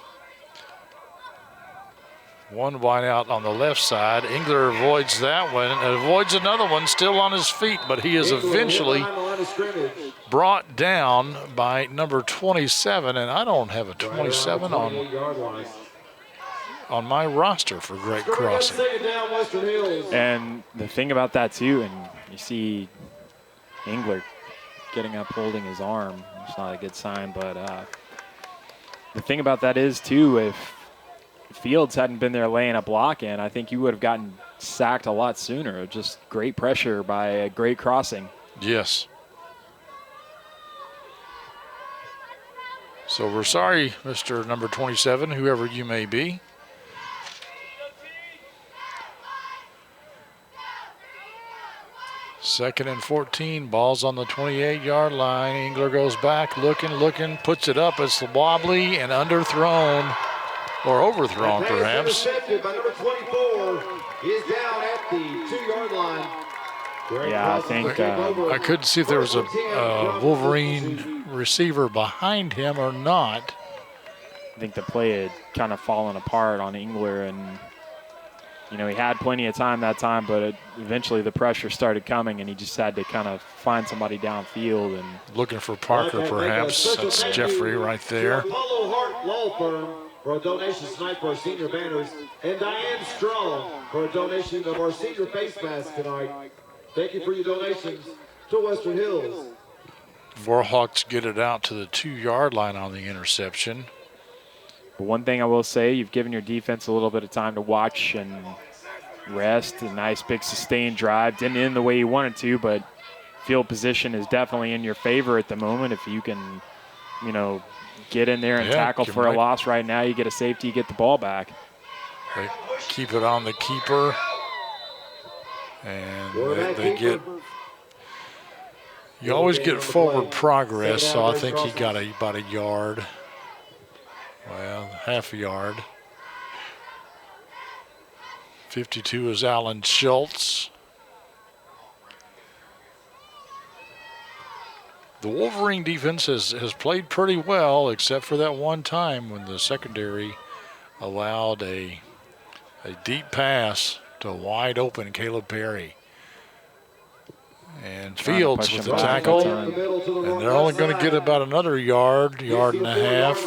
One wide out on the left side. Engler avoids that one, avoids another one, still on his feet, but he is eventually brought down by number 27, and I don't have a 27 on my roster for Great Crossing.
And the thing about that too, and you see Engler getting up holding his arm. It's not a good sign, but the thing about that is too, if Fields hadn't been there laying a block in, I think you would have gotten sacked a lot sooner. Just great pressure by a Great Crossing.
Yes. So we're sorry, Mr. number 27, whoever you may be. Second and 14, ball's on the 28-yard line. Engler goes back, looking, puts it up. It's wobbly and underthrown, or overthrown perhaps.
By number 24, he is down at the 2-yard line.
Yeah, I think
I couldn't see if there was a Wolverine receiver behind him or not.
I think the play had kind of fallen apart on Engler, and you know, he had plenty of time that time, but eventually the pressure started coming, and he just had to kind of find somebody downfield. And
looking for Parker, perhaps. That's Jeffrey right there.
Apollo Hart Law Firm for a donation tonight for our senior banners, and Diane Strong for a donation of our senior face mask tonight. Thank you for your donations to Western Hills.
Warhawks get it out to the 2-yard line on the interception.
But one thing I will say, you've given your defense a little bit of time to watch and rest. A nice big sustained drive. Didn't end the way you wanted to, but field position is definitely in your favor at the moment. If you can, you know, get in there and tackle for a loss right now, you get a safety, you get the ball back.
They keep it on the keeper. And they get, you always get forward progress, so I think he got about a yard. Well, half a yard. 52 is Alan Schultz. The Wolverine defense has played pretty well, except for that one time when the secondary allowed a deep pass to wide open Caleb Perry. And Fields with the tackle. And they're only going to get about another yard and a half.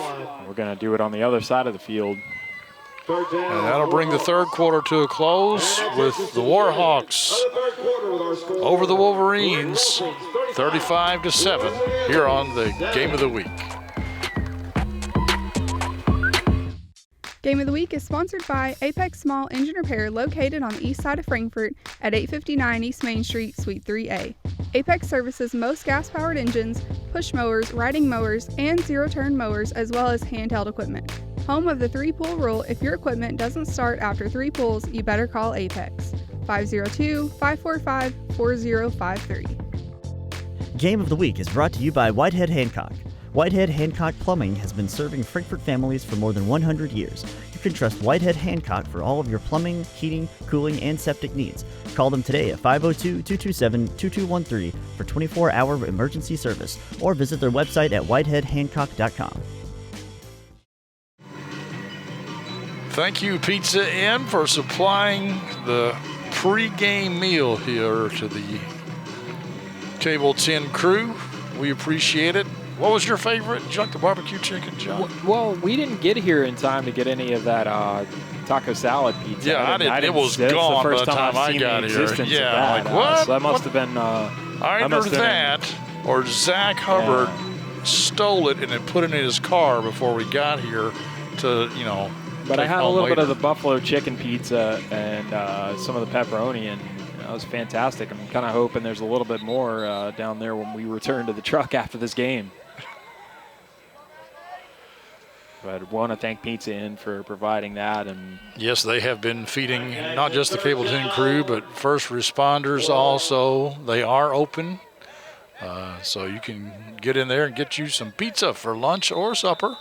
We're going to do it on the other side of the field.
And that'll bring the third quarter to a close with the Warhawks over the Wolverines, 35-7, here on the Game of the Week.
Game of the Week is sponsored by Apex Small Engine Repair, located on the east side of Frankfort at 859 East Main Street, Suite 3A. Apex services most gas-powered engines, push mowers, riding mowers, and zero-turn mowers, as well as handheld equipment. Home of the 3-pull rule, if your equipment doesn't start after 3 pulls, you better call Apex. 502-545-4053.
Game of the Week is brought to you by Whitehead Hancock. Whitehead Hancock Plumbing has been serving Frankfort families for more than 100 years. You can trust Whitehead Hancock for all of your plumbing, heating, cooling, and septic needs. Call them today at 502-227-2213 for 24-hour emergency service, or visit their website at whiteheadhancock.com.
Thank you, Pizza Inn, for supplying the pre-game meal here to the Cable 10 crew. We appreciate it. What was your favorite? Did you like the barbecue chicken, John?
Well, we didn't get here in time to get any of that taco salad pizza.
Yeah, I didn't. It was
that's
gone
the
by
first
the time
I've
I
seen
got
the
here.
existence
Yeah,
of that.
like, what?
So that must have been.
Either that or Zach Hubbard stole it and then put it in his car before we got here to,
But I
take
had a
home
little bit of
later.
the buffalo chicken pizza and some of the pepperoni, and that was fantastic. I'm kind of hoping there's a little bit more down there when we return to the truck after this game. But I want to thank Pizza Inn for providing that. And
Yes, they have been feeding not just the Cable 10 crew, but first responders also. They are open, so you can get in there and get you some pizza for lunch or supper.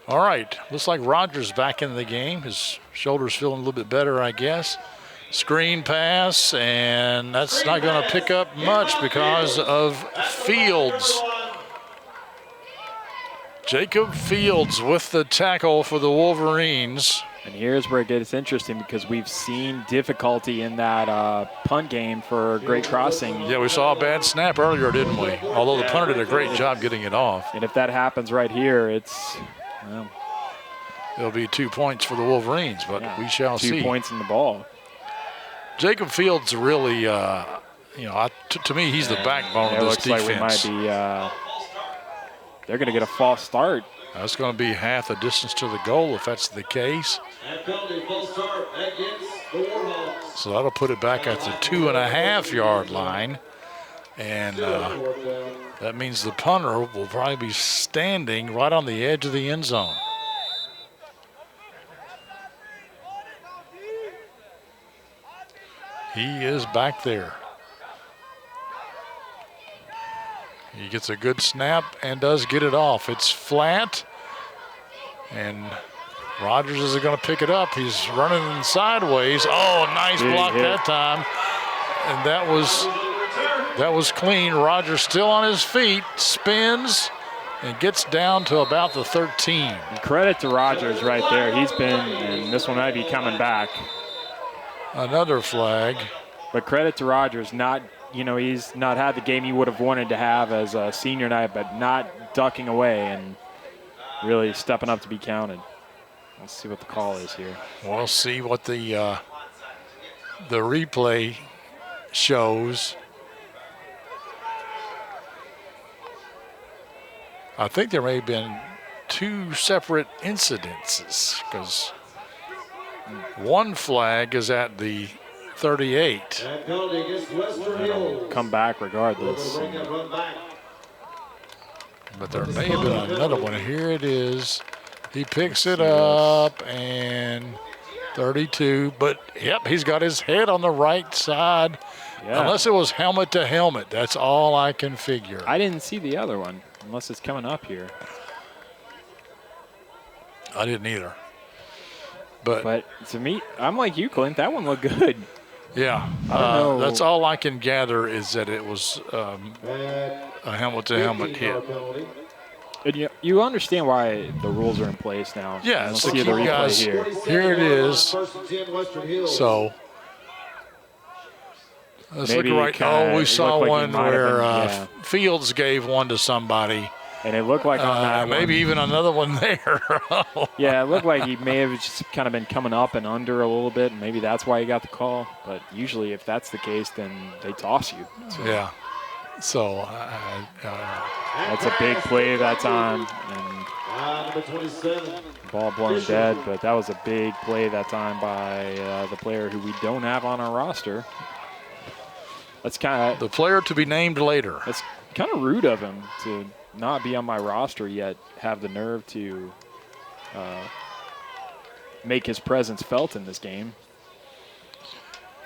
All right, looks like Rogers back in the game. His shoulder's feeling a little bit better, I guess. Screen pass, and that's not going to pick up much because of Fields. Jacob Fields with the tackle for the Wolverines.
And here's where it gets interesting because we've seen difficulty in that punt game for Great Crossing.
Yeah, we saw a bad snap earlier, didn't we? Although the punter did a great job getting it off.
And if that happens right here, it's... Well,
it'll be 2 points for the Wolverines, but we shall see.
2 points in the ball.
Jacob Fields really, to me, he's the backbone of this defense.
It looks like we might be... they're going to get a false start.
That's going to be half the distance to the goal if that's the case. So that'll put it back at the 2.5-yard line. And that means the punter will probably be standing right on the edge of the end zone. He is back there. He gets a good snap and does get it off. It's flat, and Rogers is going to pick it up. He's running sideways. Oh, nice block that time. And that was clean. Rogers still on his feet, spins, and gets down to about the 13.
And credit to Rogers right there. He's been, and this one might be coming back.
Another flag.
But credit to Rogers, he's not had the game he would have wanted to have as a senior night, but not ducking away and really stepping up to be counted. Let's see what the call is here.
We'll see what the replay shows. I think there may have been 2 separate incidences because one flag is at the 38.
It'll come back regardless.
But there may have been another one. Here it is. He picks it up and 32. But, yep, he's got his head on the right side. Yeah. Unless it was helmet to helmet. That's all I can figure.
I didn't see the other one unless it's coming up here.
I didn't either. But
to me, I'm like you, Clint. That one looked good.
Yeah,
I don't know.
That's all I can gather is that it was a helmet-to-helmet hit.
And you understand why the rules are in place now.
Yeah,
let's
so
see the replay
guys, here it is. So let's look right. Oh, we saw one where Fields gave one to somebody.
And it looked like on that
maybe even another one there.
Yeah, it looked like he may have just kind of been coming up and under a little bit, and maybe that's why he got the call. But usually if that's the case, then they toss you. So.
Yeah. So
that's a big play that time. And ball blown dead, but that was a big play that time by the player who we don't have on our roster. That's kind of
the player to be named later.
That's kind of rude of him to not be on my roster yet have the nerve to make his presence felt in this game.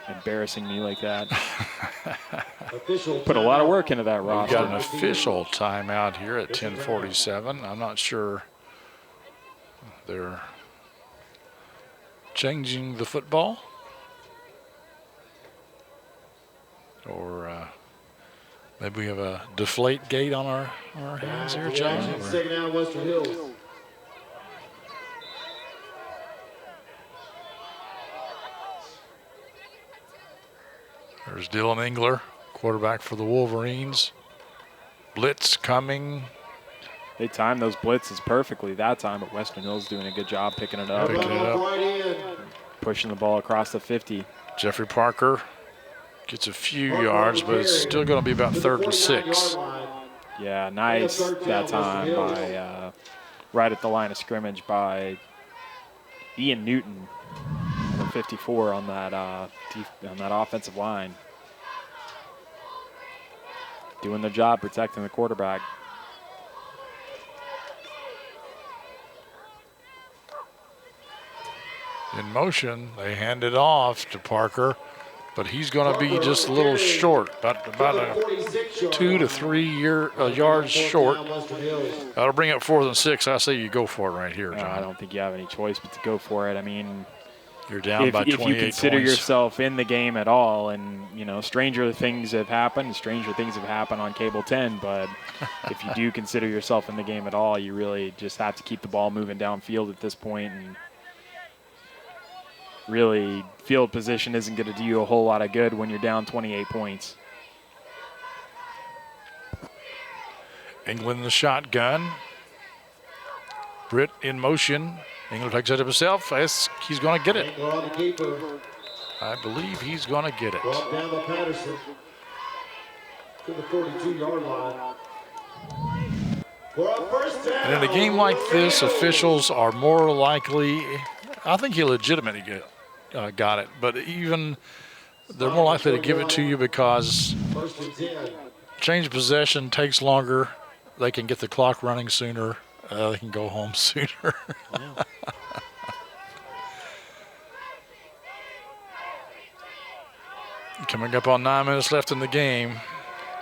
Embarrassing me like that. Put a lot of work into that roster.
We've got an official timeout here at 10:47. I'm not sure they're changing the football or maybe we have a deflate gate on our hands here, John.
Second down, Western Hills.
There's Dylan Engler, quarterback for the Wolverines. Blitz coming.
They timed those blitzes perfectly that time, but Western Hills doing a good job picking it up. Pushing the ball across the 50.
Jeffrey Parker gets a few yards, but it's still going to be about 3rd and 6.
Yeah, nice that time by right at the line of scrimmage by Ian Newton, number 54 on that offensive line. Doing their job protecting the quarterback.
In motion, they hand it off to Parker, but he's going to be just a little short, about 2 to 3 yards short. That'll bring up 4th and 6. I say you go for it right here, John.
I don't think you have any choice but to go for it. I mean,
you're down by 28
If you consider
points.
yourself in the game at all, and, you know, stranger things have happened on Cable 10, but if you do consider yourself in the game at all, you really just have to keep the ball moving downfield at this point, and really field position isn't going to do you a whole lot of good when you're down 28 points.
England in the shotgun. Britt in motion. England takes it up himself. He's going to get it. I believe he's going to get it.
Brought down by Patterson to the 42-yard line. For a first down.
And in a game like this, officials are more likely, I think he legitimately got it, but even they're more likely to give it to you because change of possession takes longer. They can get the clock running sooner. They can go home sooner. Coming up on 9 minutes left in the game.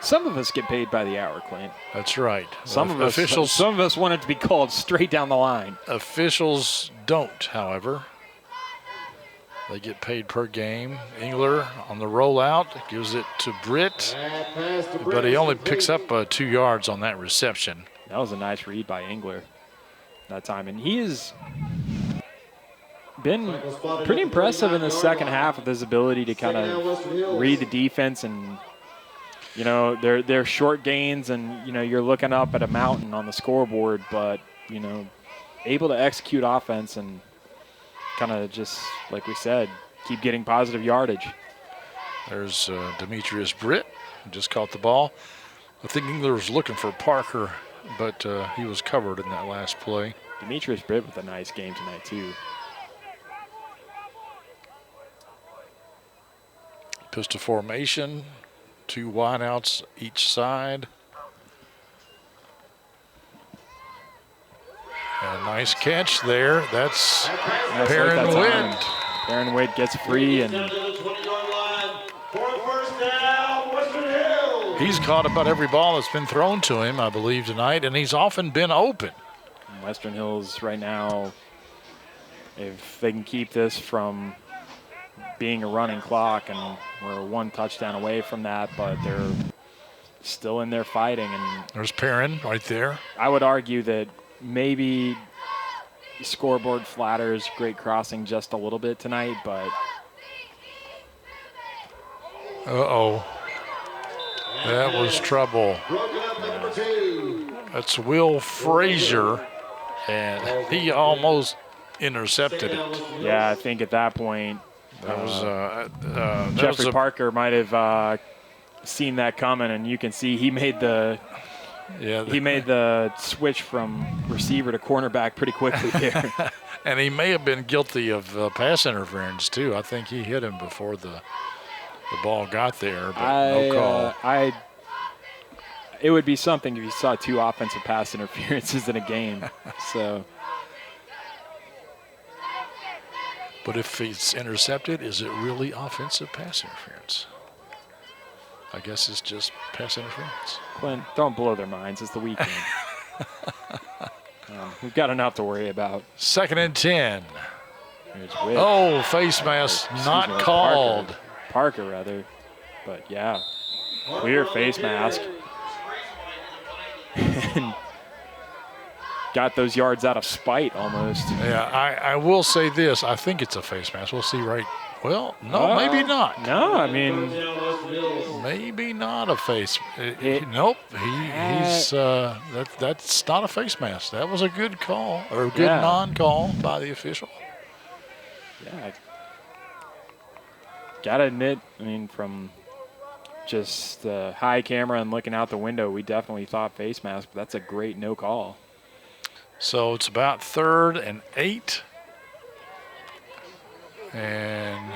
Some of us get paid by the hour, Clint.
That's right.
Some of us want it to be called straight down the line.
Officials don't, however. They get paid per game. Engler on the rollout gives it to Britt, but he only picks up 2 yards on that reception.
That was a nice read by Engler that time, and he has been pretty impressive in the second half with his ability to kind of read the defense, and you know they're short gains, and you know you're looking up at a mountain on the scoreboard, but you know able to execute offense and kind of just, like we said, keep getting positive yardage.
There's Demetrius Britt, who just caught the ball. I think Engler was looking for Parker, but he was covered in that last play.
Demetrius Britt with a nice game tonight, too.
Pistol formation, 2 wideouts each side. A nice catch there. That's Perrin Witt.
Perrin Witt gets free, and
he's caught about every ball that's been thrown to him, I believe, tonight, and he's often been open.
Western Hills right now, if they can keep this from being a running clock, and we're 1 touchdown away from that, but they're still in there fighting. And
there's Perrin right there.
I would argue that maybe scoreboard flatters Great Crossing just a little bit tonight, but
that was trouble. That's Will Frazier, and he almost intercepted it.
Yeah, I think at that point Jeffrey Parker might have seen that coming, and you can see he made the switch from receiver to cornerback pretty quickly here.
And he may have been guilty of pass interference too. I think he hit him before the ball got there, but no call.
It would be something if you saw 2 offensive pass interferences in a game. So,
but if it's intercepted, is it really offensive pass interference? I guess it's just pass interference.
Clint, don't blow their minds. It's the weekend. We've got enough to worry about.
2nd and 10. Oh, face mask not called.
Parker, rather. But, yeah, clear face mask. And got those yards out of spite almost.
Yeah, I will say this. I think it's a face mask. We'll see right Well, no, maybe not.
No, I mean,
maybe not a face. Nope, he's that's not a face mask. That was a good call or a good non-call by the official.
Yeah, gotta admit, I mean, from just the high camera and looking out the window, we definitely thought face mask, but that's a great no call.
So it's about 3rd and 8. And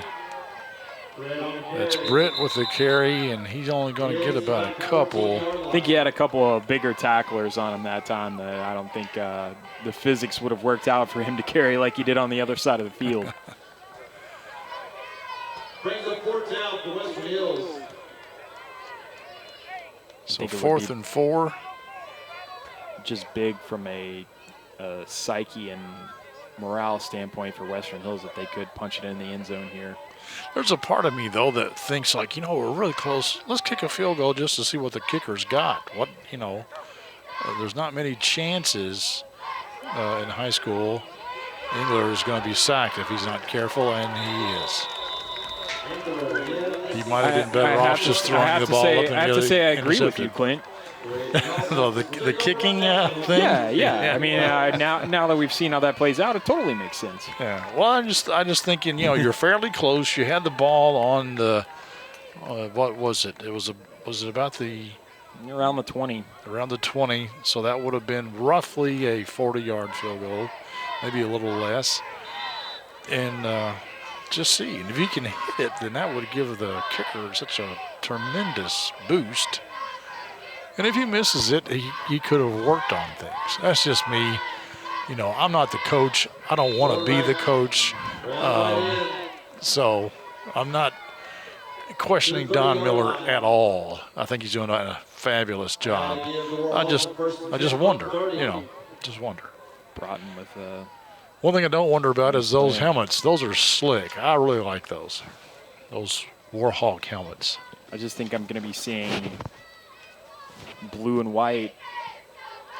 that's Britt with the carry, and he's only going to get about a couple.
I think he had a couple of bigger tacklers on him that time that I don't think the physics would have worked out for him to carry like he did on the other side of the field.
Brings up 4th down for Western Hills.
So 4th and 4.
Just big from a psyche and morale standpoint for Western Hills that they could punch it in the end zone here.
There's a part of me, though, that thinks, like, we're really close. Let's kick a field goal just to see what the kicker's got. There's not many chances in high school. Engler is going to be sacked if he's not careful, and he is. He might have been better off just throwing the ball up.
I have to say I agree with you, Clint.
the kicking thing?
Yeah. I mean, now that we've seen how that plays out, it totally makes sense.
Yeah. Well, I'm just thinking, you're fairly close. You had the ball on the, what was it? Was it about the?
Around the 20.
Around the 20. So that would have been roughly a 40-yard field goal, maybe a little less. And just see. And if he can hit it, then that would give the kicker such a tremendous boost. And if he misses it, he could have worked on things. That's just me. I'm not the coach. I don't want to be the coach. So I'm not questioning Don Miller at all. I think he's doing a fabulous job. I just wonder, just wonder.
Broughton with
one thing I don't wonder about is those helmets. Those are slick. I really like those. Those Warhawk helmets.
I just think I'm going to be seeing blue and white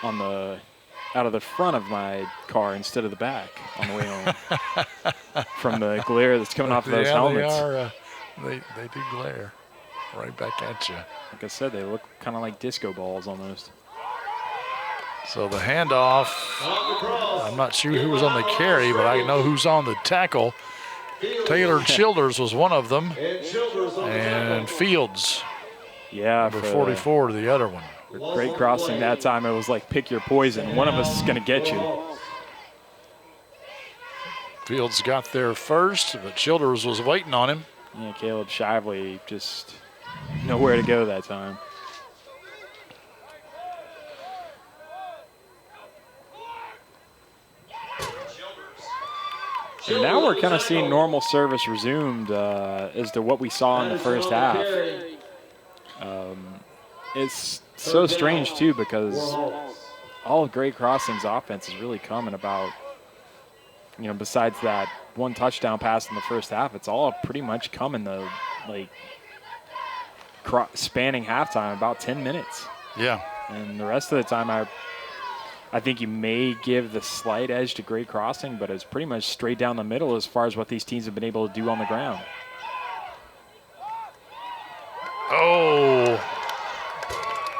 out of the front of my car instead of the back on the way home from the glare that's coming off of those helmets.
They do glare right back at you.
Like I said, they look kind of like disco balls almost.
So the handoff, I'm not sure who was on the carry, but I know who's on the tackle. Taylor Childers was one of them, and Fields.
Yeah,
number 44 to the other one.
Great crossing that time. It was like pick your poison. One of us is going to get you.
Fields got there first, but Childers was waiting on him.
Yeah, Caleb Shively just nowhere to go that time. And now we're kind of seeing normal service resumed as to what we saw in the first half. It's so strange, too, because all of Great Crossing's offense is really coming about, besides that one touchdown pass in the first half, it's all pretty much come in the, spanning halftime, about 10 minutes.
Yeah.
And the rest of the time, I think you may give the slight edge to Great Crossing, but it's pretty much straight down the middle as far as what these teams have been able to do on the ground.
Oh,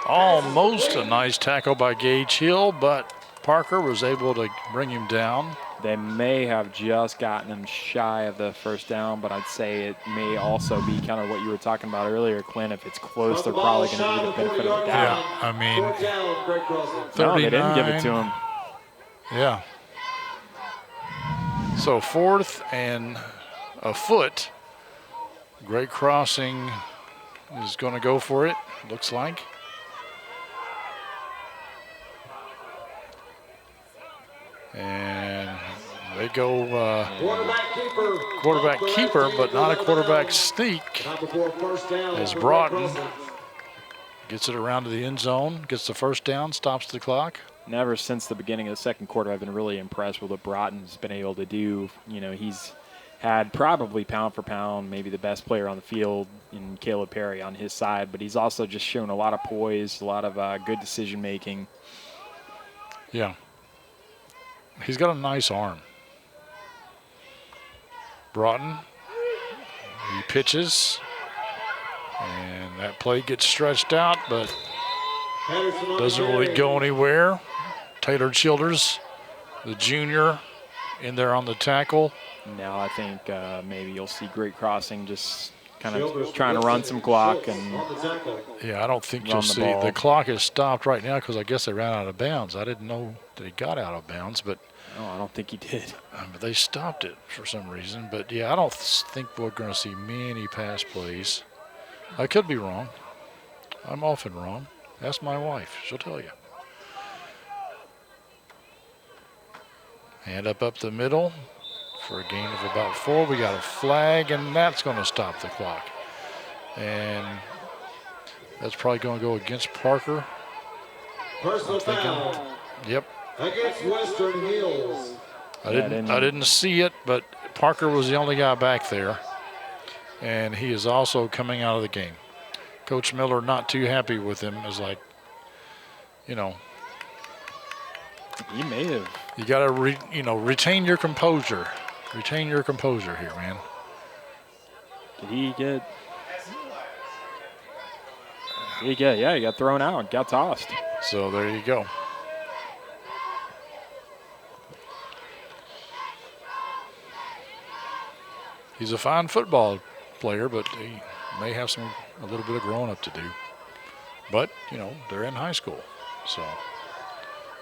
almost a nice tackle by Gage Hill, but Parker was able to bring him down.
They may have just gotten him shy of the first down, but I'd say it may also be kind of what you were talking about earlier, Clint. If it's close, they're probably going to give you the benefit of the doubt.
Yeah, I mean, 39.
No, they didn't give it to him.
Yeah. So 4th and a foot. Great Crossing is going to go for it, looks like. And they go quarterback keeper, but not a quarterback sneak. As Broughton gets it around to the end zone, gets the first down, stops the clock.
Never since the beginning of the second quarter I've been really impressed with what Broughton's been able to do. He's had probably pound for pound maybe the best player on the field in Caleb Perry on his side, but he's also just shown a lot of poise, a lot of good decision making.
Yeah. He's got a nice arm. Broughton He pitches, and that play gets stretched out, but doesn't really go anywhere. Taylor Childers, the junior, in there on the tackle.
Now I think maybe you'll see Great Crossing just kind of trying to run some clock. And
yeah, I don't think you'll see. The clock is stopped right now because I guess they ran out of bounds. I didn't know that he got out of bounds, but
no, I don't think he did.
But they stopped it for some reason. But yeah, I don't think we're going to see many pass plays. I could be wrong. I'm often wrong. Ask my wife; she'll tell you. Hand up the middle for a gain of about 4. We got a flag, and that's going to stop the clock. And that's probably going to go against Parker.
Personal foul.
Yep.
Against Western Hills.
I didn't see it, but Parker was the only guy back there. And he is also coming out of the game. Coach Miller not too happy with him. Is like, you know,
he may have.
You got to, retain your composure. Retain your composure here, man.
Did he get? Yeah, he got thrown out, got tossed.
So there you go. He's a fine football player, but he may have a little bit of growing up to do. But, they're in high school, so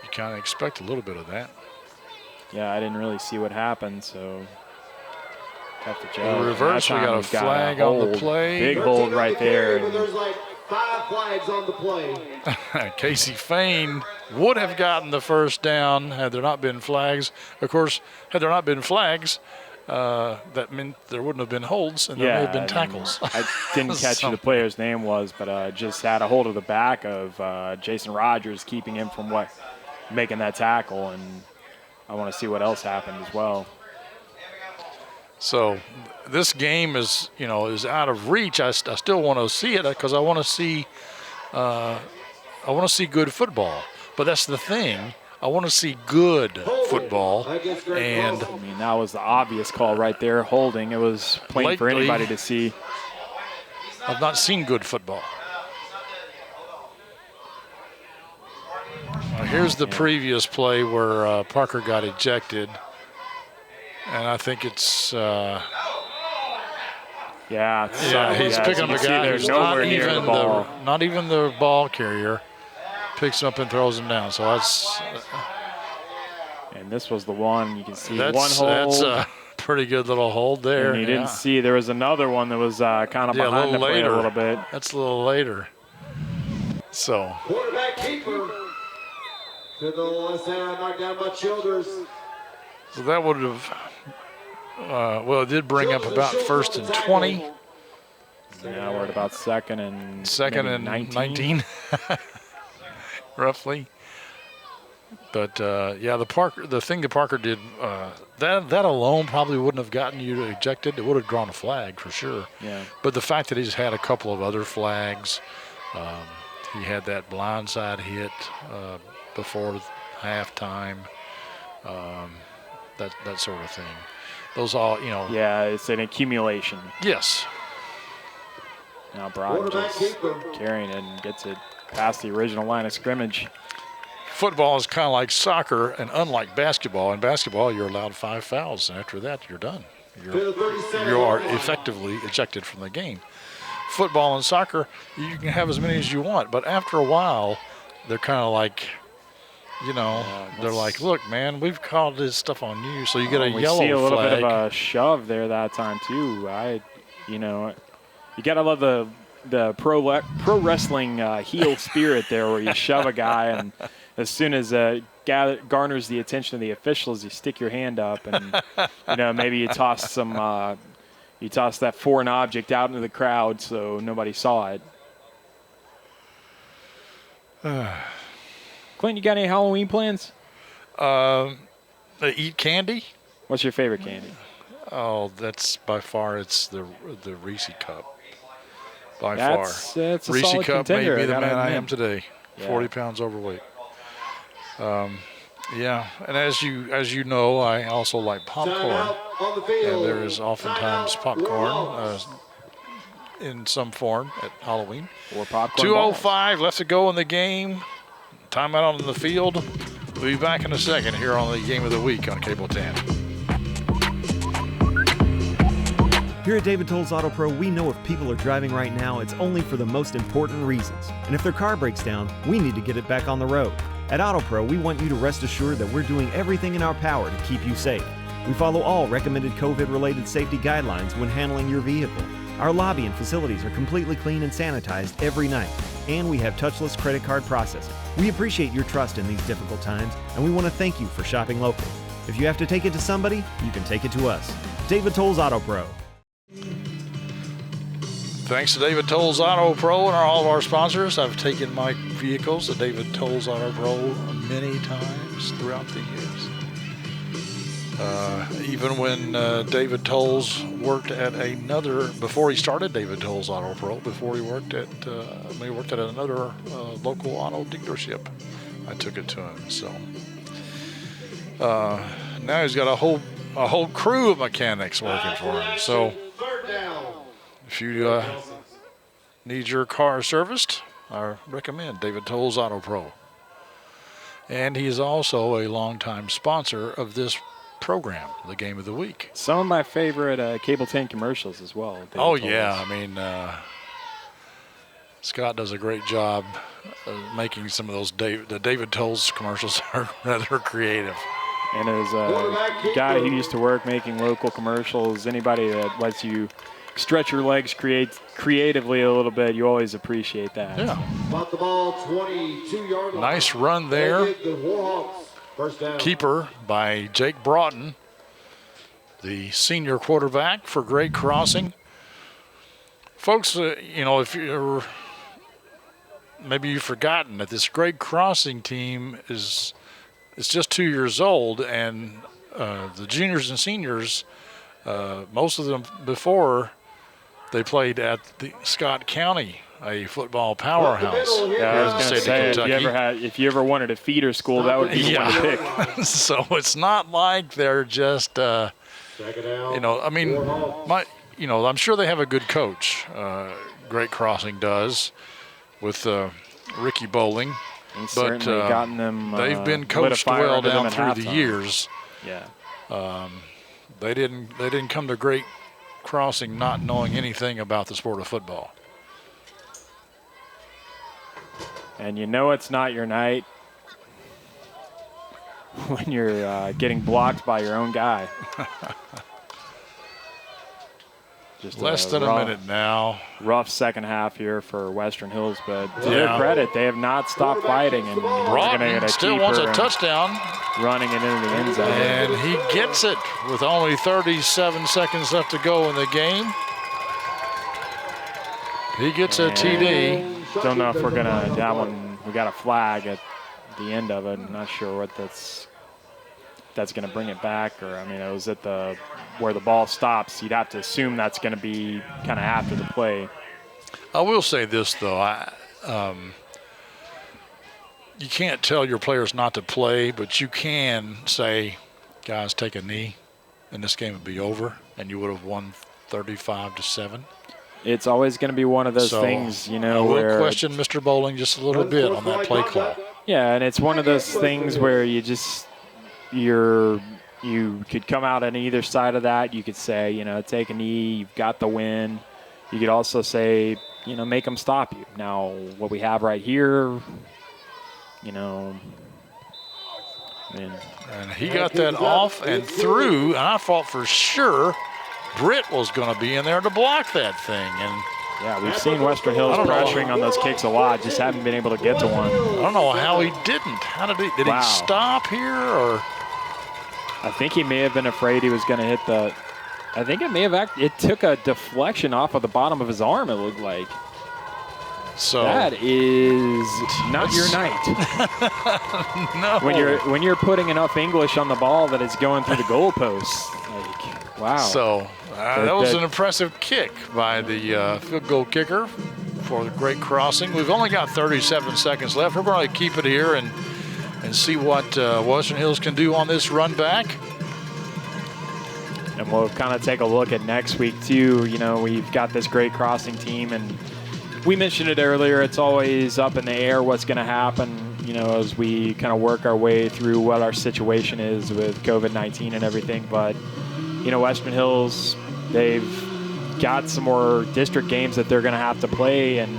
you kind of expect a little bit of that.
Yeah, I didn't really see what happened, so tough to judge.
In reverse, we got a flag on the play.
Big hold right there.
There's like 5 flags on the play.
Casey Fain would have gotten the first down had there not been flags. Of course, had there not been flags, that meant there wouldn't have been holds and there may have been tackles.
I didn't catch who the player's name was, but just had a hold of the back of Jason Rogers, keeping him from making that tackle, and I want to see what else happened as well.
So this game is out of reach. I still want to see it because I want to see good football. But that's the thing. I want to see good football. And
I mean, that was the obvious call right there, holding. It was plain for anybody to see.
I've not seen good football. Well, here's the previous play where Parker got ejected. And I think it's
he's
picking up a guy who's not even the ball carrier. Picks him up and throws him down. So that's.
And this was the one you can see one hold.
That's a pretty good little hold there.
And you didn't see there was another one that was kind of behind the play a little bit.
That's a little later. So.
Quarterback keeper to the left hand, knocked down by Childers.
So that would have. It did bring up about 1st and 20.
Yeah, we're at about second and
19. Roughly. But the thing that Parker did, that alone probably wouldn't have gotten you ejected. It would have drawn a flag for sure.
Yeah.
But the fact that he's had a couple of other flags, he had that blindside hit before halftime, that sort of thing. Those all,
Yeah, it's an accumulation.
Yes.
Now Brock just carrying it and gets it past the original line of scrimmage.
Football is kind of like soccer, and unlike basketball. In basketball, you're allowed 5 fouls, and after that, you're done. You are effectively ejected from the game. Football and soccer, you can have as many as you want, but after a while, they're kind of like, they're like, look, man, we've called this stuff on you, so you get a yellow flag.
We see a little bit of a shove there that time too. You got to love the pro wrestling heel spirit there, where you shove a guy, and as soon as garners the attention of the officials, you stick your hand up, and maybe you toss that foreign object out into the crowd so nobody saw it. Clint, you got any Halloween plans?
Eat candy.
What's your favorite candy?
Oh, that's by far it's the Reese Cup. By
that's
far,
a
Reese
solid
Cup may
contender,
be the man I
admit.
am today.
Yeah.
40 pounds overweight. Yeah, and as you know, I also like popcorn, and there is oftentimes popcorn in some form at Halloween.
Or popcorn.
2:05 left to go in the game. Timeout on the field. We'll be back in a second here on the Game of the Week on Cable 10.
Here at David Tolles Auto Pro, we know if people are driving right now, it's only for the most important reasons. And if their car breaks down, we need to get it back on the road. At Auto Pro, we want you to rest assured that we're doing everything in our power to keep you safe. We follow all recommended COVID-related safety guidelines when handling your vehicle. Our lobby and facilities are completely clean and sanitized every night, and we have touchless credit card processing. We appreciate your trust in these difficult times, and we want to thank you for shopping local. If you have to take it to somebody, you can take it to us. David Tolles Auto Pro.
Thanks to David Tolles Auto Pro and all of our sponsors. I've taken my vehicles to David Tolles Auto Pro many times throughout the years. Even when David Tolles worked at before he started David Tolles Auto Pro, before he worked at another local auto dealership, I took it to him. So now he's got a whole crew of mechanics working for him. So if you need your car serviced, I recommend David Tolles Auto Pro. And he is also a longtime sponsor of this program, the Game of the Week.
Some of my favorite Cable 10 commercials as well.
David Tolles. I mean, Scott does a great job making some of those the David Tolles commercials are rather creative.
And as a guy who used to work making local commercials, anybody that lets you stretch your legs creatively a little bit, you always appreciate that.
Yeah.
About the ball, 22-yard line.
Nice run there. Keeper by Jake Broughton, the senior quarterback for Great Crossing. Folks, if maybe you've forgotten that this Great Crossing team is just 2 years old, and the juniors and seniors, most of them before they played at the Scott County, a football powerhouse.
Yeah, I was going to say, if you ever wanted a feeder school, that would be the one to pick.
So it's not like they're just, I'm sure they have a good coach. Great Crossing does with Ricky Bowling.
He's certainly gotten them.
They've been coached well down through the years.
Yeah.
They didn't come to Great Crossing not knowing anything about the sport of football.
And you know it's not your night when you're getting blocked by your own guy. Just
less than a minute now.
Rough second half here for Western Hills, but to their credit, they have not stopped fighting. And
Broughton still wants a touchdown.
Running it into the end zone.
And he gets it with only 37 seconds left to go in the game. He gets a TD.
Don't know if we're going to, that one, we got a flag at the end of it. I'm not sure what that's going to bring it back. Or, I mean, it was at where the ball stops. You'd have to assume that's going to be kind of after the play.
I will say this, though. You can't tell your players not to play, but you can say, guys, take a knee, and this game would be over, and you would have won 35-7.
It's always going to be one of those things,
I will question Mr. Bowling just a little bit on that play call.
Yeah, and it's one of those things where you could come out on either side of that. You could say, take a knee, you've got the win. You could also say, make them stop you. Now, what we have right here, and
he got that off and through, and I thought for sure Britt was going to be in there to block that thing. And
yeah, we've seen Western Hills pressuring on those kicks a lot, just haven't been able to get to one.
I don't know how he didn't. How did he stop here? Or
I think he may have been afraid he was going to hit I think it took a deflection off of the bottom of his arm, it looked like.
So
that is not your night.
No.
When you're putting enough English on the ball that it's going through the goalposts. Like, wow.
So that was an impressive kick by the field goal kicker for the Great Crossing. We've only got 37 seconds left. We're going to keep it here and and see what Western Hills can do on this run back.
And we'll kind of take a look at next week, too. You know, we've got this great crossing team, and we mentioned it earlier. It's always up in the air what's going to happen, you know, as we kind of work our way through what our situation is with COVID-19 and everything. But, you know, Western Hills, they've got some more district games that they're going to have to play, and,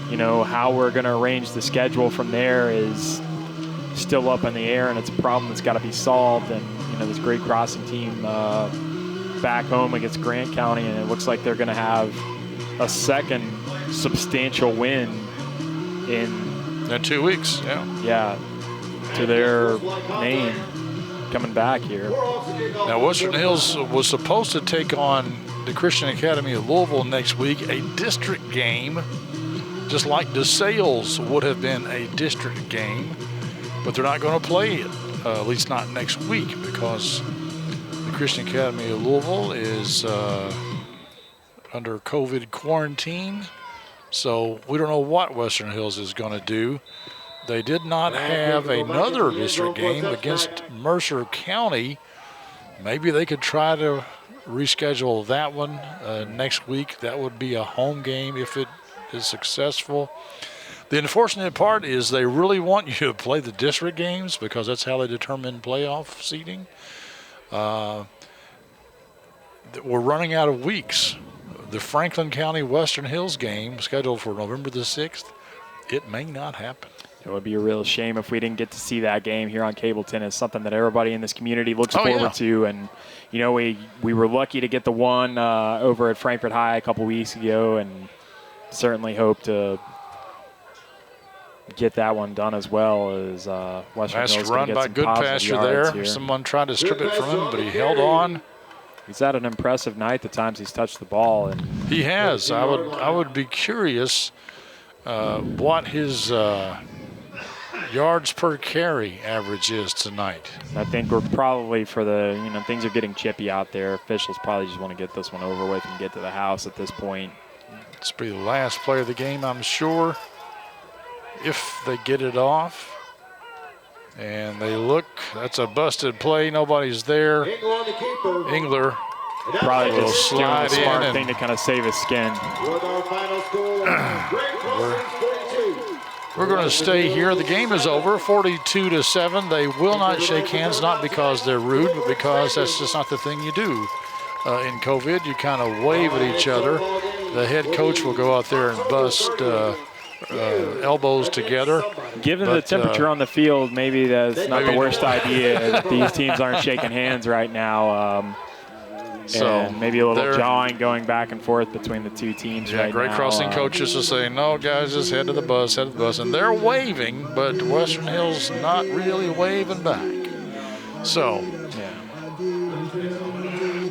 you know, how we're going to arrange the schedule from there is still up in the air, and it's a problem that's got to be solved. And, you know, this great crossing team back home against Grant County, and it looks like they're going to have a second substantial win in
2 weeks.
Yeah, to their name coming back here.
Now, Western Hills was supposed to take on the Christian Academy of Louisville next week, a district game, just like DeSales would have been a district game, but they're not going to play it, at least not next week, because the Christian Academy of Louisville is under COVID quarantine. So we don't know what Western Hills is going to do. They did not have another district game against Mercer County. Maybe they could try to reschedule that one next week. That would be a home game if it is successful. The unfortunate part is they really want you to play the district games because that's how they determine playoff seeding. We're running out of weeks. The Franklin County Western Hills game scheduled for November the 6th, it may not happen.
It would be a real shame if we didn't get to see that game here on cable tennis, something that everybody in this community looks forward to. And, you know, we were lucky to get the one over at Frankfort High a couple weeks ago, and certainly hope to get that one done as well as Western Hills.
Nice run by Goodpasture there. Here. Someone tried to strip it from him, but he held on.
He's had an impressive night the times he's touched the ball. And
he has. I would be curious what his yards per carry average is tonight.
I think we're probably things are getting chippy out there. Officials probably just want to get this one over with and get to the house at this point.
This will be the last play of the game, I'm sure, if they get it off. And they look, that's a busted play. Nobody's there. Engler
probably just doing the smart thing to kind of save his skin.
We're going to stay here. The game is over, 42-7. They will not shake hands, not because they're rude, but because that's just not the thing you do. In COVID, you kind of wave at each other. The head coach will go out there and bust elbows together.
Given the temperature on the field, maybe that's not the worst idea. These teams aren't shaking hands right now. So maybe a little jawing going back and forth between the two teams right now.
Great crossing coaches are saying, no, guys, just head to the bus, head to the bus. And they're waving, but Western Hills not really waving back. So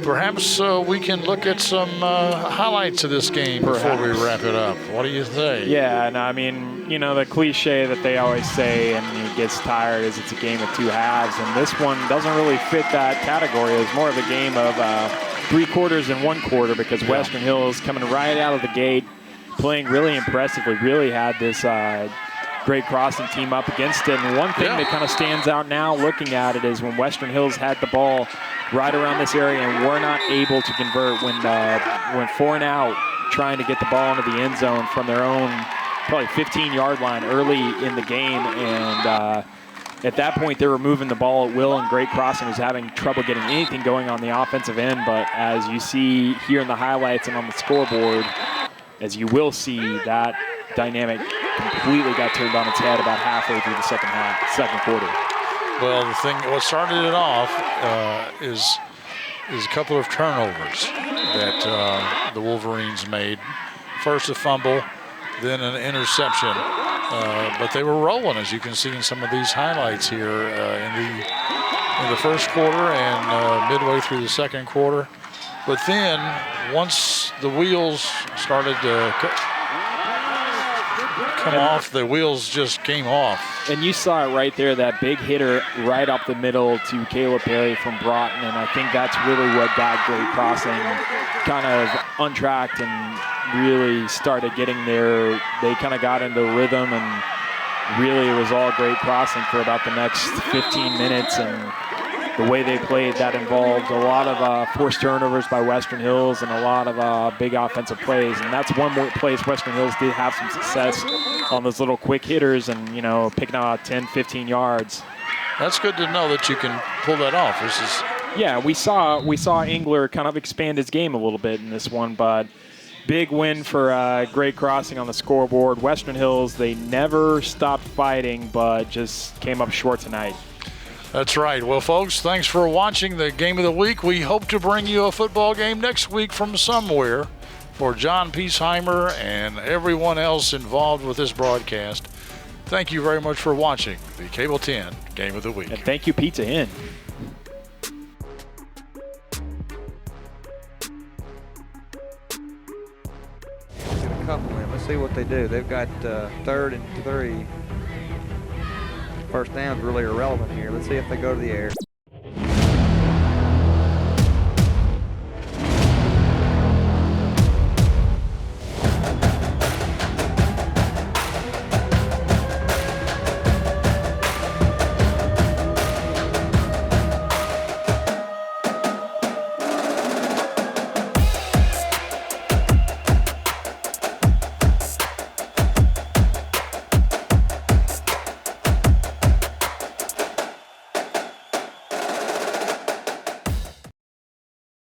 perhaps we can look at some highlights of this game before we wrap it up. What do you think?
Yeah, and I mean, you know, the cliche that they always say and it gets tired is it's a game of two halves, and this one doesn't really fit that category. It's more of a game of 3 quarters and 1 quarter because Western Hills coming right out of the gate, playing really impressively, really had this great crossing team up against it. And one thing that kind of stands out now looking at it is when Western Hills had the ball right around this area and were not able to convert when 4 and out, trying to get the ball into the end zone from their own probably 15-yard line early in the game. And at that point, they were moving the ball at will, and Great Crossing was having trouble getting anything going on the offensive end. But as you see here in the highlights and on the scoreboard, as you will see, that dynamic completely got turned on its head about halfway through the second quarter.
Well, what started it off is a couple of turnovers that the Wolverines made. First a fumble, then an interception. But they were rolling, as you can see in some of these highlights here in the first quarter and midway through the second quarter. But then once the wheels started to come off, the wheels just came off.
And you saw it right there, that big hitter right up the middle to Caleb Perry from Broughton, and I think that's really what got Great Crossing kind of untracked and really started getting they kind of got into rhythm and really it was all great crossing for about the next 15 minutes, and the way they played, that involved a lot of forced turnovers by Western Hills and a lot of big offensive plays. And that's one more place Western Hills did have some success on those little quick hitters and, you know, picking out 10, 15 yards.
That's good to know that you can pull that off. This is.
Yeah, we saw Engler kind of expand his game a little bit in this one, but big win for great crossing on the scoreboard. Western Hills, they never stopped fighting, but just came up short tonight.
That's right. Well, folks, thanks for watching the Game of the Week. We hope to bring you a football game next week from somewhere. For John Piesheimer and everyone else involved with this broadcast, thank you very much for watching the Cable 10 Game of the Week.
And thank you, Pizza Inn.
Get a couple in. Let's see what they do. They've got 3rd and 3. First down's really irrelevant here. Let's see if they go to the air.